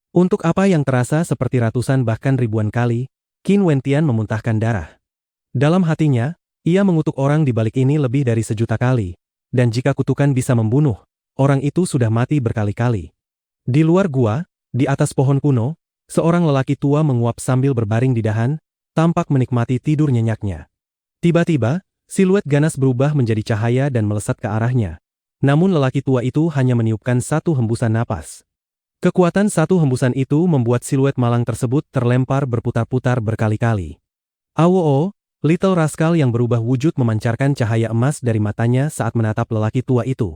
Untuk apa yang terasa seperti ratusan bahkan ribuan kali, Qin Wentian memuntahkan darah. Dalam hatinya, ia mengutuk orang di balik ini lebih dari 1.000.000 kali, dan jika kutukan bisa membunuh, orang itu sudah mati berkali-kali. Di luar gua, di atas pohon kuno, seorang lelaki tua menguap sambil berbaring di dahan, tampak menikmati tidur nyenyaknya. Tiba-tiba, siluet ganas berubah menjadi cahaya dan melesat ke arahnya. Namun lelaki tua itu hanya meniupkan satu hembusan napas. Kekuatan satu hembusan itu membuat siluet malang tersebut terlempar berputar-putar berkali-kali. Awo, Little Rascal yang berubah wujud memancarkan cahaya emas dari matanya saat menatap lelaki tua itu.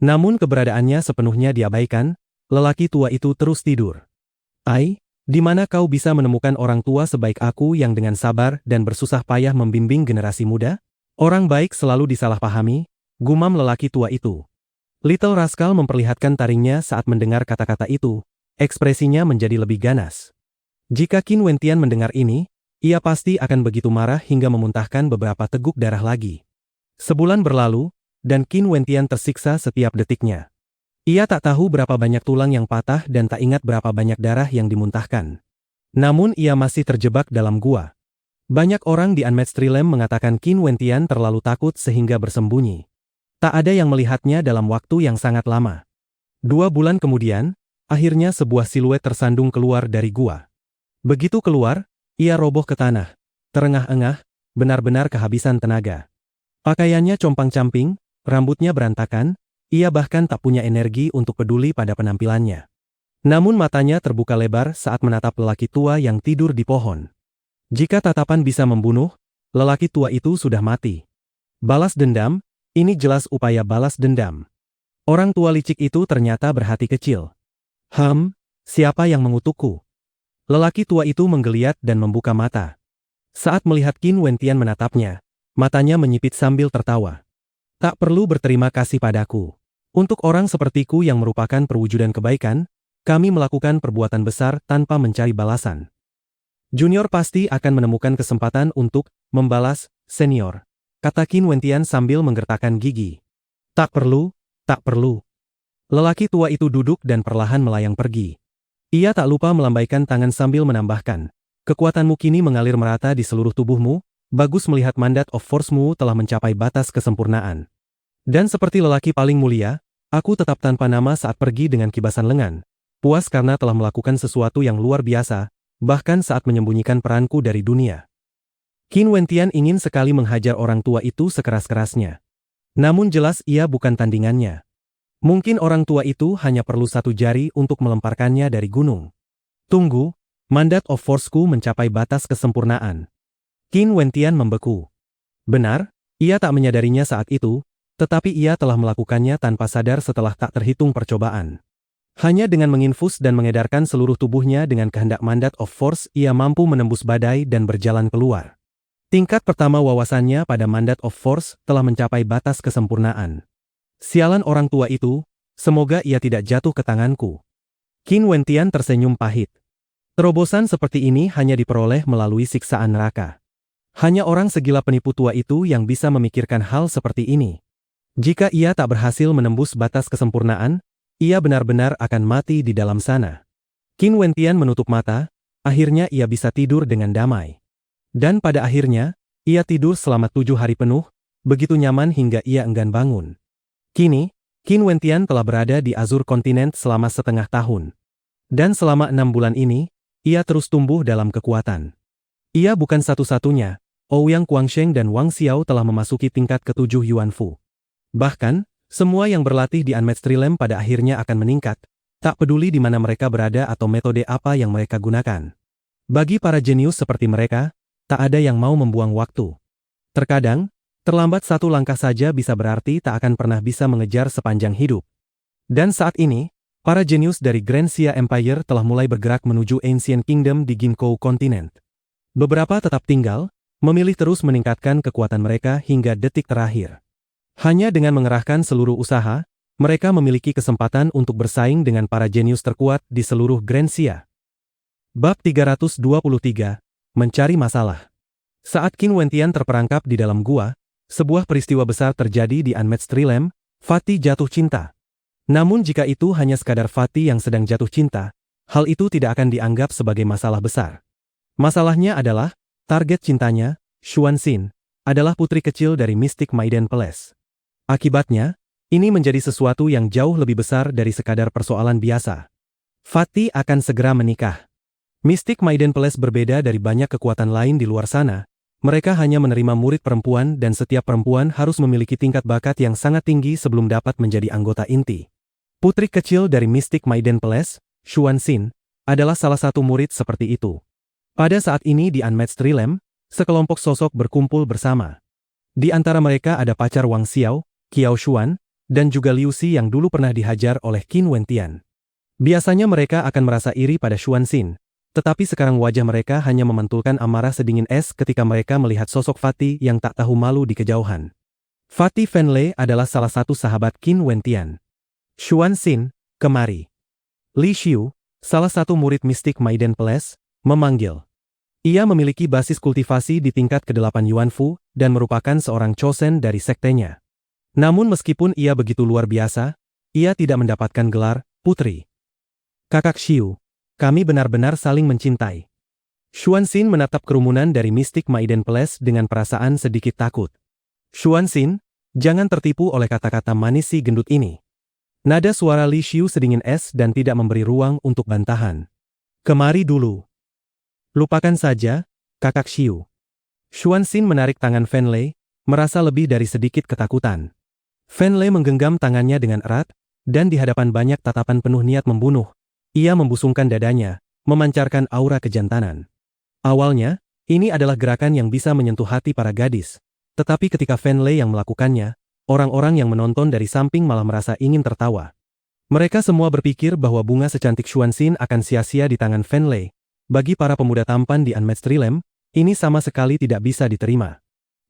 Namun keberadaannya sepenuhnya diabaikan, lelaki tua itu terus tidur. Ai, di mana kau bisa menemukan orang tua sebaik aku yang dengan sabar dan bersusah payah membimbing generasi muda? Orang baik selalu disalahpahami, gumam lelaki tua itu. Little Rascal memperlihatkan taringnya saat mendengar kata-kata itu, ekspresinya menjadi lebih ganas. Jika Qin Wentian mendengar ini, ia pasti akan begitu marah hingga memuntahkan beberapa teguk darah lagi. Sebulan berlalu, dan Qin Wentian tersiksa setiap detiknya. Ia tak tahu berapa banyak tulang yang patah dan tak ingat berapa banyak darah yang dimuntahkan. Namun ia masih terjebak dalam gua. Banyak orang di Unmatched Realm mengatakan Qin Wentian terlalu takut sehingga bersembunyi. Tak ada yang melihatnya dalam waktu yang sangat lama. 2 bulan kemudian, akhirnya sebuah siluet tersandung keluar dari gua. Begitu keluar, ia roboh ke tanah, terengah-engah, benar-benar kehabisan tenaga. Pakaiannya compang-camping, rambutnya berantakan, ia bahkan tak punya energi untuk peduli pada penampilannya. Namun matanya terbuka lebar saat menatap lelaki tua yang tidur di pohon. Jika tatapan bisa membunuh, Lelaki tua itu sudah mati. Balas dendam, ini jelas upaya balas dendam. Orang tua licik itu ternyata berhati kecil. Siapa yang mengutukku? Lelaki tua itu menggeliat dan membuka mata. Saat melihat Qin Wentian menatapnya, matanya menyipit sambil tertawa. Tak perlu berterima kasih padaku. Untuk orang sepertiku yang merupakan perwujudan kebaikan, kami melakukan perbuatan besar tanpa mencari balasan. Junior pasti akan menemukan kesempatan untuk membalas senior, kata Qin Wentian sambil menggertakkan gigi. Tak perlu, tak perlu. Lelaki tua itu duduk dan perlahan melayang pergi. Ia tak lupa melambaikan tangan sambil menambahkan, kekuatanmu kini mengalir merata di seluruh tubuhmu, bagus melihat mandat of force-mu telah mencapai batas kesempurnaan. Dan seperti lelaki paling mulia, aku tetap tanpa nama saat pergi dengan kibasan lengan, puas karena telah melakukan sesuatu yang luar biasa, bahkan saat menyembunyikan peranku dari dunia. Qin Wentian ingin sekali menghajar orang tua itu sekeras-kerasnya. Namun jelas ia bukan tandingannya. Mungkin orang tua itu hanya perlu satu jari untuk melemparkannya dari gunung. Tunggu, mandat of force-ku mencapai batas kesempurnaan. Qin Wentian membeku. Benar, ia tak menyadarinya saat itu, tetapi ia telah melakukannya tanpa sadar setelah tak terhitung percobaan. Hanya dengan menginfus dan mengedarkan seluruh tubuhnya dengan kehendak mandat of force, ia mampu menembus badai dan berjalan keluar. Tingkat pertama wawasannya pada mandat of force telah mencapai batas kesempurnaan. Sialan orang tua itu, semoga ia tidak jatuh ke tanganku. Qin Wentian tersenyum pahit. Terobosan seperti ini hanya diperoleh melalui siksaan neraka. Hanya orang segila penipu tua itu yang bisa memikirkan hal seperti ini. Jika ia tak berhasil menembus batas kesempurnaan, ia benar-benar akan mati di dalam sana. Qin Wentian menutup mata, akhirnya ia bisa tidur dengan damai. Dan pada akhirnya, ia tidur selama 7 hari penuh, begitu nyaman hingga ia enggan bangun. Kini, Qin Wentian telah berada di Azure Continent selama setengah tahun. Dan selama 6 bulan ini, ia terus tumbuh dalam kekuatan. Ia bukan satu-satunya, Ouyang Guangsheng dan Wang Xiao telah memasuki tingkat ke-7 Yuanfu. Bahkan, semua yang berlatih di Unmatched Realm pada akhirnya akan meningkat, tak peduli di mana mereka berada atau metode apa yang mereka gunakan. Bagi para jenius seperti mereka, tak ada yang mau membuang waktu. Terkadang, terlambat satu langkah saja bisa berarti tak akan pernah bisa mengejar sepanjang hidup. Dan saat ini, para jenius dari Grand Xia Empire telah mulai bergerak menuju Ancient Kingdom di Ginkgo Continent. Beberapa tetap tinggal, memilih terus meningkatkan kekuatan mereka hingga detik terakhir. Hanya dengan mengerahkan seluruh usaha, mereka memiliki kesempatan untuk bersaing dengan para jenius terkuat di seluruh Grand Xia. Bab 323, Mencari Masalah. Saat Qin Wentian terperangkap di dalam gua, sebuah peristiwa besar terjadi di Unmatched Realm, Fatih jatuh cinta. Namun jika itu hanya sekadar Fatih yang sedang jatuh cinta, hal itu tidak akan dianggap sebagai masalah besar. Masalahnya adalah, target cintanya, Xuanxin, adalah putri kecil dari Mystic Maiden Palace. Akibatnya, ini menjadi sesuatu yang jauh lebih besar dari sekadar persoalan biasa. Fatih akan segera menikah. Mystic Maiden Palace berbeda dari banyak kekuatan lain di luar sana, mereka hanya menerima murid perempuan dan setiap perempuan harus memiliki tingkat bakat yang sangat tinggi sebelum dapat menjadi anggota inti. Putri kecil dari Mystic Maiden Palace, Xuanxin, adalah salah satu murid seperti itu. Pada saat ini di Unmatched Realm, sekelompok sosok berkumpul bersama. Di antara mereka ada pacar Wang Xiao, Qiao Xuan, dan juga Liu Xi yang dulu pernah dihajar oleh Qin Wentian. Biasanya mereka akan merasa iri pada Xuanxin, tetapi sekarang wajah mereka hanya memantulkan amarah sedingin es ketika mereka melihat sosok Fatih yang tak tahu malu di kejauhan. Fatih Fenlei adalah salah satu sahabat Qin Wentian. Xuanxin, kemari. Li Xiu, salah satu murid Mystic Maiden Palace, memanggil. Ia memiliki basis kultivasi di tingkat ke-8 Yuanfu dan merupakan seorang chosen dari sektenya. Namun meskipun ia begitu luar biasa, ia tidak mendapatkan gelar putri. Kakak Xiu, kami benar-benar saling mencintai. Xuanxin menatap kerumunan dari Mystic Maiden Palace dengan perasaan sedikit takut. Xuanxin, jangan tertipu oleh kata-kata manis si gendut ini. Nada suara Li Xiu sedingin es dan tidak memberi ruang untuk bantahan. Kemari dulu. Lupakan saja, kakak Xiu. Xuanxin menarik tangan Fenlei, merasa lebih dari sedikit ketakutan. Fenlei menggenggam tangannya dengan erat, dan di hadapan banyak tatapan penuh niat membunuh, ia membusungkan dadanya, memancarkan aura kejantanan. Awalnya, Ini adalah gerakan yang bisa menyentuh hati para gadis. Tetapi ketika Fan Lei yang melakukannya, orang-orang yang menonton dari samping malah merasa ingin tertawa. Mereka semua berpikir bahwa bunga secantik Xuanxin akan sia-sia di tangan Fan Lei. Bagi para pemuda tampan di Unmatched Realm, ini sama sekali tidak bisa diterima.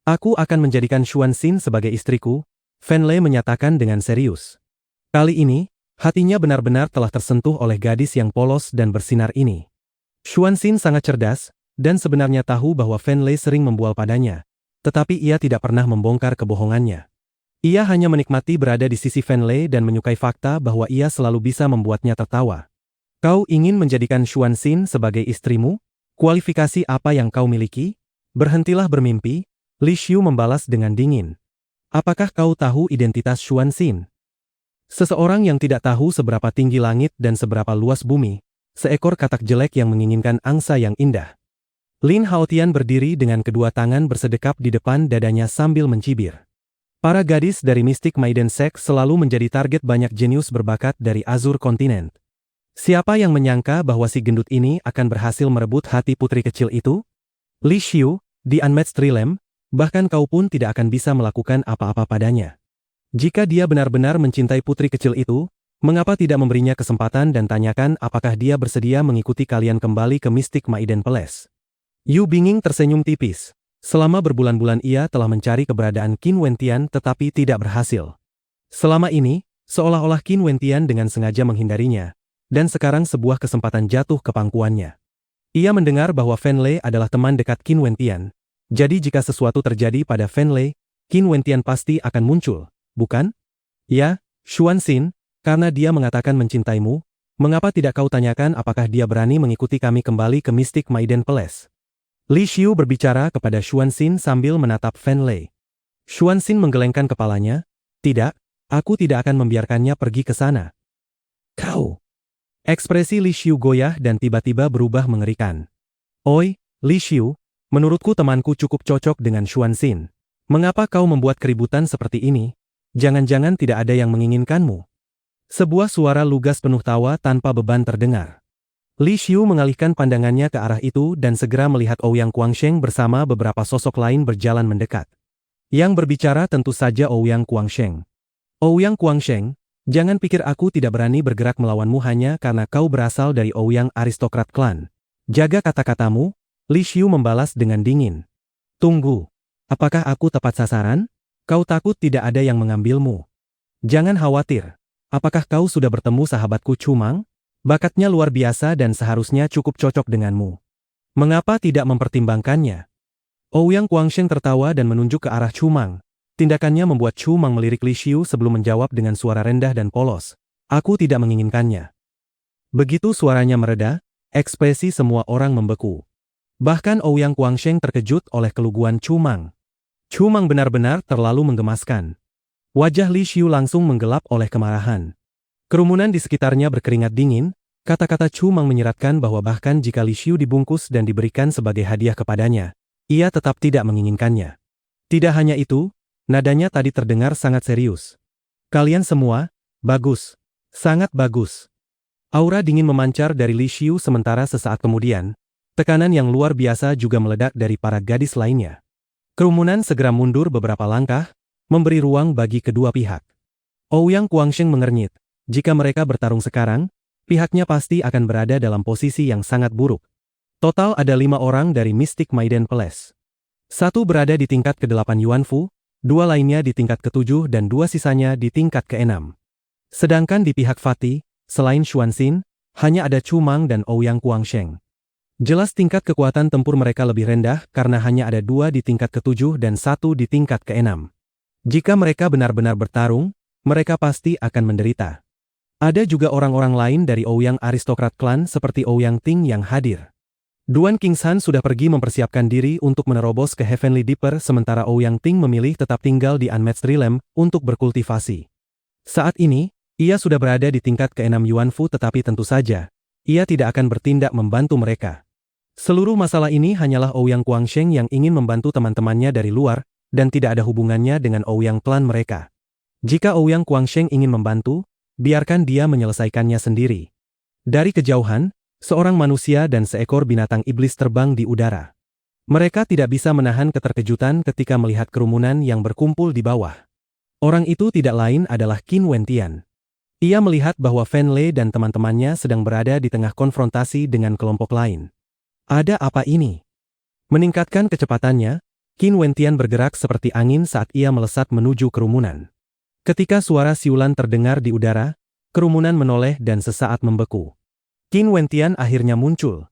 Aku akan menjadikan Xuanxin sebagai istriku, Fan Lei menyatakan dengan serius. Kali ini, hatinya benar-benar telah tersentuh oleh gadis yang polos dan bersinar ini. Xuanxin sangat cerdas, dan sebenarnya tahu bahwa Fan Lei sering membual padanya. Tetapi ia tidak pernah membongkar kebohongannya. Ia hanya menikmati berada di sisi Fan Lei dan menyukai fakta bahwa ia selalu bisa membuatnya tertawa. Kau ingin menjadikan Xuanxin sebagai istrimu? Kualifikasi apa yang kau miliki? Berhentilah bermimpi, Li Xiu membalas dengan dingin. Apakah kau tahu identitas Xuanxin? Seseorang yang tidak tahu seberapa tinggi langit dan seberapa luas bumi, seekor katak jelek yang menginginkan angsa yang indah. Lin Haotian berdiri dengan kedua tangan bersedekap di depan dadanya sambil mencibir. Para gadis dari Mystic Maiden Sect selalu menjadi target banyak jenius berbakat dari Azure Continent. Siapa yang menyangka bahwa si gendut ini akan berhasil merebut hati putri kecil itu? Li Xiu, di Unmatched Realm, bahkan kau pun tidak akan bisa melakukan apa-apa padanya. Jika dia benar-benar mencintai putri kecil itu, mengapa tidak memberinya kesempatan dan tanyakan apakah dia bersedia mengikuti kalian kembali ke Mystic Maiden Palace? Yu Binging tersenyum tipis. Selama berbulan-bulan ia telah mencari keberadaan Qin Wentian tetapi tidak berhasil. Selama ini, seolah-olah Qin Wentian dengan sengaja menghindarinya, dan sekarang sebuah kesempatan jatuh ke pangkuannya. Ia mendengar bahwa Fan Lei adalah teman dekat Qin Wentian, jadi jika sesuatu terjadi pada Fan Lei, Qin Wentian pasti akan muncul, bukan? Ya, Xuanxin, karena dia mengatakan mencintaimu, mengapa tidak kau tanyakan apakah dia berani mengikuti kami kembali ke Mystic Maiden Palace? Li Xiu berbicara kepada Xuanxin sambil menatap Fan Lei. Xuanxin menggelengkan kepalanya, tidak, aku tidak akan membiarkannya pergi ke sana. Kau! Ekspresi Li Xiu goyah dan tiba-tiba berubah mengerikan. Oi, Li Xiu, menurutku temanku cukup cocok dengan Xuanxin. Mengapa kau membuat keributan seperti ini? Jangan-jangan tidak ada yang menginginkanmu. Sebuah suara lugas penuh tawa tanpa beban terdengar. Li Xiu mengalihkan pandangannya ke arah itu dan segera melihat Ouyang Guangsheng bersama beberapa sosok lain berjalan mendekat. Yang berbicara tentu saja Ouyang Guangsheng. Ouyang Guangsheng, jangan pikir aku tidak berani bergerak melawanmu hanya karena kau berasal dari Ouyang aristokrat klan. Jaga kata-katamu, Li Xiu membalas dengan dingin. Tunggu, apakah aku tepat sasaran? Kau takut tidak ada yang mengambilmu? Jangan khawatir, apakah kau sudah bertemu sahabatku Cumang? Bakatnya luar biasa dan seharusnya cukup cocok denganmu. Mengapa tidak mempertimbangkannya? Ouyang Guangsheng tertawa dan menunjuk ke arah Cumang. Tindakannya membuat Cumang melirik Li Xiu sebelum menjawab dengan suara rendah dan polos. Aku tidak menginginkannya. Begitu suaranya mereda, ekspresi semua orang membeku. Bahkan Ouyang Guangsheng terkejut oleh keluguan Cumang. Cumang benar-benar terlalu menggemaskan. Wajah Li Xiu langsung menggelap oleh kemarahan. Kerumunan di sekitarnya berkeringat dingin, kata-kata Cumang menyeratkan bahwa bahkan jika Li Xiu dibungkus dan diberikan sebagai hadiah kepadanya, ia tetap tidak menginginkannya. Tidak hanya itu, nadanya tadi terdengar sangat serius. Kalian semua, bagus. Sangat bagus. Aura dingin memancar dari Li Xiu sementara sesaat kemudian, tekanan yang luar biasa juga meledak dari para gadis lainnya. Kerumunan segera mundur beberapa langkah, memberi ruang bagi kedua pihak. Ouyang Guangsheng mengernyit. Jika mereka bertarung sekarang, pihaknya pasti akan berada dalam posisi yang sangat buruk. Total ada 5 orang dari Mystic Maiden Palace. 1 berada di tingkat ke-8 Yuanfu, 2 lainnya di tingkat ke-7 dan 2 sisanya di tingkat ke-6. Sedangkan di pihak Fatih, selain Xuanxin, hanya ada Cumang dan Ouyang Guangsheng. Jelas tingkat kekuatan tempur mereka lebih rendah karena hanya ada 2 di tingkat ke-7 dan 1 di tingkat ke-6. Jika mereka benar-benar bertarung, mereka pasti akan menderita. Ada juga orang-orang lain dari Ouyang aristokrat klan seperti Ouyang Ting yang hadir. Duan Kingshan sudah pergi mempersiapkan diri untuk menerobos ke Heavenly Deeper sementara Ouyang Ting memilih tetap tinggal di Unmatched Realm untuk berkultivasi. Saat ini, ia sudah berada di tingkat ke-6 Yuanfu tetapi tentu saja, ia tidak akan bertindak membantu mereka. Seluruh masalah ini hanyalah Ouyang Guangsheng yang ingin membantu teman-temannya dari luar dan tidak ada hubungannya dengan Ouyang klan mereka. Jika Ouyang Guangsheng ingin membantu, biarkan dia menyelesaikannya sendiri. Dari kejauhan, seorang manusia dan seekor binatang iblis terbang di udara. Mereka tidak bisa menahan keterkejutan ketika melihat kerumunan yang berkumpul di bawah. Orang itu tidak lain adalah Qin Wentian. Ia melihat bahwa Fan Lei dan teman-temannya sedang berada di tengah konfrontasi dengan kelompok lain. Ada apa ini? Meningkatkan kecepatannya, Qin Wentian bergerak seperti angin saat ia melesat menuju kerumunan. Ketika suara siulan terdengar di udara, kerumunan menoleh dan sesaat membeku. Qin Wentian akhirnya muncul.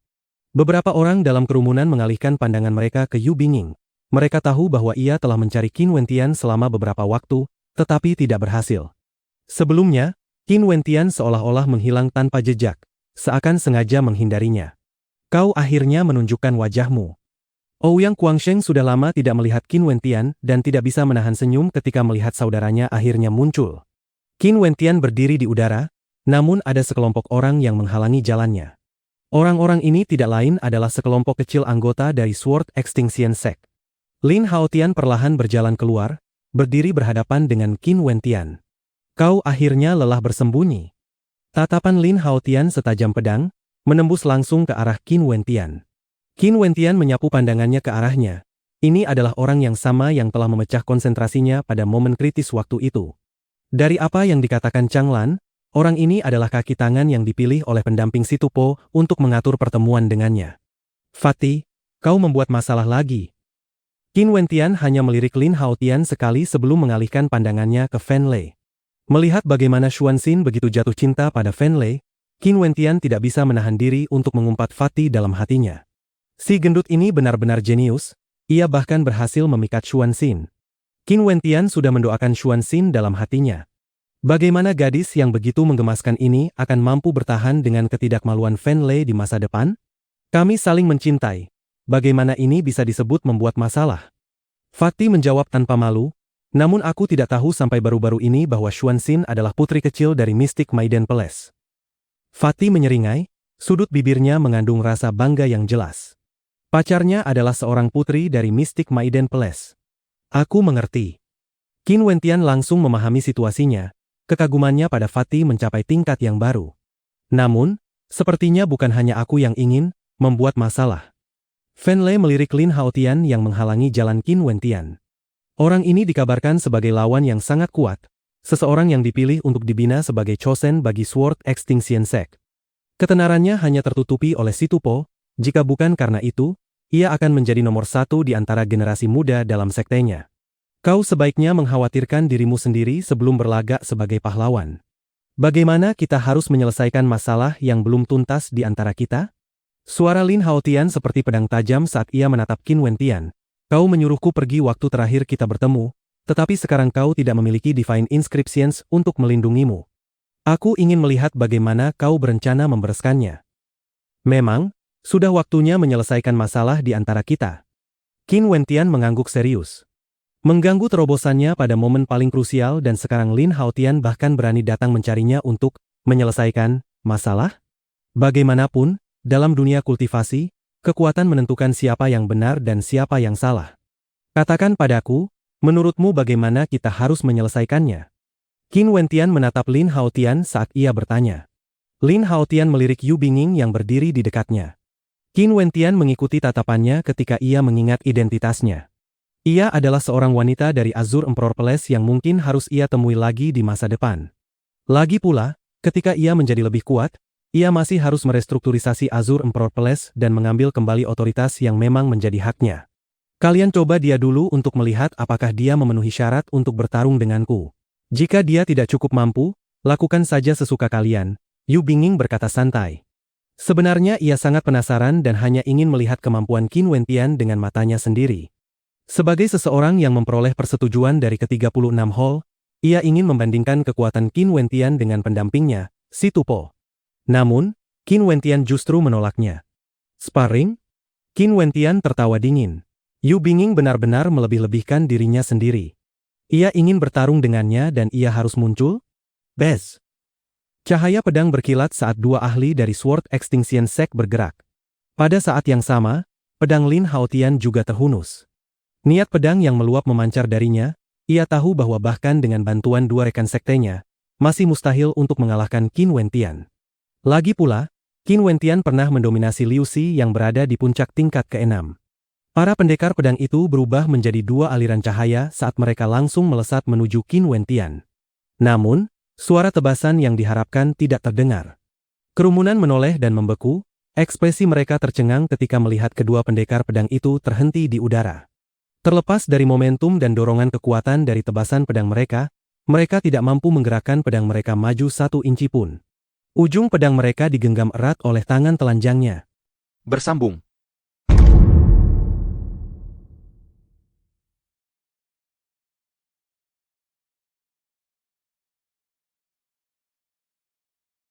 Beberapa orang dalam kerumunan mengalihkan pandangan mereka ke Yu Binging. Mereka tahu bahwa ia telah mencari Qin Wentian selama beberapa waktu, tetapi tidak berhasil. Sebelumnya, Qin Wentian seolah-olah menghilang tanpa jejak, seakan sengaja menghindarinya. Kau akhirnya menunjukkan wajahmu. Ouyang Guangsheng sudah lama tidak melihat Qin Wentian dan tidak bisa menahan senyum ketika melihat saudaranya akhirnya muncul. Qin Wentian berdiri di udara, namun ada sekelompok orang yang menghalangi jalannya. Orang-orang ini tidak lain adalah sekelompok kecil anggota dari Sword Extinction Sect. Lin Haotian perlahan berjalan keluar, berdiri berhadapan dengan Qin Wentian. Kau akhirnya lelah bersembunyi. Tatapan Lin Haotian setajam pedang, menembus langsung ke arah Qin Wentian. Qin Wentian menyapu pandangannya ke arahnya. Ini adalah orang yang sama yang telah memecah konsentrasinya pada momen kritis waktu itu. Dari apa yang dikatakan Chang Lan, orang ini adalah kaki tangan yang dipilih oleh pendamping Si Tu Po untuk mengatur pertemuan dengannya. Fatih, kau membuat masalah lagi. Qin Wentian hanya melirik Lin Haotian sekali sebelum mengalihkan pandangannya ke Fan Lei. Melihat bagaimana Xuanxin begitu jatuh cinta pada Fan Lei, Qin Wentian tidak bisa menahan diri untuk mengumpat Fatih dalam hatinya. Si gendut ini benar-benar jenius, ia bahkan berhasil memikat Xuanxin. Qin Wentian sudah mendoakan Xuanxin dalam hatinya. Bagaimana gadis yang begitu menggemaskan ini akan mampu bertahan dengan ketidakmaluan Fan Lei di masa depan? Kami saling mencintai. Bagaimana ini bisa disebut membuat masalah? Fatih menjawab tanpa malu, namun aku tidak tahu sampai baru-baru ini bahwa Xuanxin adalah putri kecil dari Mystic Maiden Palace. Fatih menyeringai, sudut bibirnya mengandung rasa bangga yang jelas. Pacarnya adalah seorang putri dari Mystic Maiden Palace. Aku mengerti. Qin Wentian langsung memahami situasinya. Kekagumannya pada Fatih mencapai tingkat yang baru. Namun, sepertinya bukan hanya aku yang ingin membuat masalah. Fan Lei melirik Lin Haotian yang menghalangi jalan Qin Wentian. Orang ini dikabarkan sebagai lawan yang sangat kuat, seseorang yang dipilih untuk dibina sebagai chosen bagi Sword Extinction Sect. Ketenarannya hanya tertutupi oleh Si Tu Po, jika bukan karena itu, ia akan menjadi nomor satu di antara generasi muda dalam sektenya. Kau sebaiknya mengkhawatirkan dirimu sendiri sebelum berlagak sebagai pahlawan. Bagaimana kita harus menyelesaikan masalah yang belum tuntas di antara kita? Suara Lin Haotian seperti pedang tajam saat ia menatap Qin Wentian. Kau menyuruhku pergi waktu terakhir kita bertemu, tetapi sekarang kau tidak memiliki Divine Inscriptions untuk melindungimu. Aku ingin melihat bagaimana kau berencana membereskannya. Memang, sudah waktunya menyelesaikan masalah di antara kita. Qin Wentian mengangguk serius. Mengganggu terobosannya pada momen paling krusial dan sekarang Lin Haotian bahkan berani datang mencarinya untuk menyelesaikan masalah? Bagaimanapun, dalam dunia kultivasi, kekuatan menentukan siapa yang benar dan siapa yang salah. Katakan padaku, menurutmu bagaimana kita harus menyelesaikannya? Qin Wentian menatap Lin Haotian saat ia bertanya. Lin Haotian melirik Yu Binging yang berdiri di dekatnya. Qin Wentian mengikuti tatapannya ketika ia mengingat identitasnya. Ia adalah seorang wanita dari Azure Emperor Palace yang mungkin harus ia temui lagi di masa depan. Lagi pula, ketika ia menjadi lebih kuat, ia masih harus merestrukturisasi Azure Emperor Palace dan mengambil kembali otoritas yang memang menjadi haknya. Kalian coba dia dulu untuk melihat apakah dia memenuhi syarat untuk bertarung denganku. Jika dia tidak cukup mampu, lakukan saja sesuka kalian, Yu Binging berkata santai. Sebenarnya ia sangat penasaran dan hanya ingin melihat kemampuan Qin Wentian dengan matanya sendiri. Sebagai seseorang yang memperoleh persetujuan dari ke-36 hall, ia ingin membandingkan kekuatan Qin Wentian dengan pendampingnya, Si Tu Po. Namun, Qin Wentian justru menolaknya. Sparring? Qin Wentian tertawa dingin. Yu Binging benar-benar melebih-lebihkan dirinya sendiri. Ia ingin bertarung dengannya dan ia harus muncul? Bes. Cahaya pedang berkilat saat dua ahli dari Sword Extinction Sect bergerak. Pada saat yang sama, pedang Lin Haotian juga terhunus. Niat pedang yang meluap memancar darinya, ia tahu bahwa bahkan dengan bantuan dua rekan sektenya, masih mustahil untuk mengalahkan Qin Wentian. Lagi pula, Qin Wentian pernah mendominasi Liu Xi yang berada di puncak tingkat ke-6. Para pendekar pedang itu berubah menjadi dua aliran cahaya saat mereka langsung melesat menuju Qin Wentian. Namun, suara tebasan yang diharapkan tidak terdengar. Kerumunan menoleh dan membeku, ekspresi mereka tercengang ketika melihat kedua pendekar pedang itu terhenti di udara. Terlepas dari momentum dan dorongan kekuatan dari tebasan pedang mereka tidak mampu menggerakkan pedang mereka maju 1 inci pun. Ujung pedang mereka digenggam erat oleh tangan telanjangnya. Bersambung.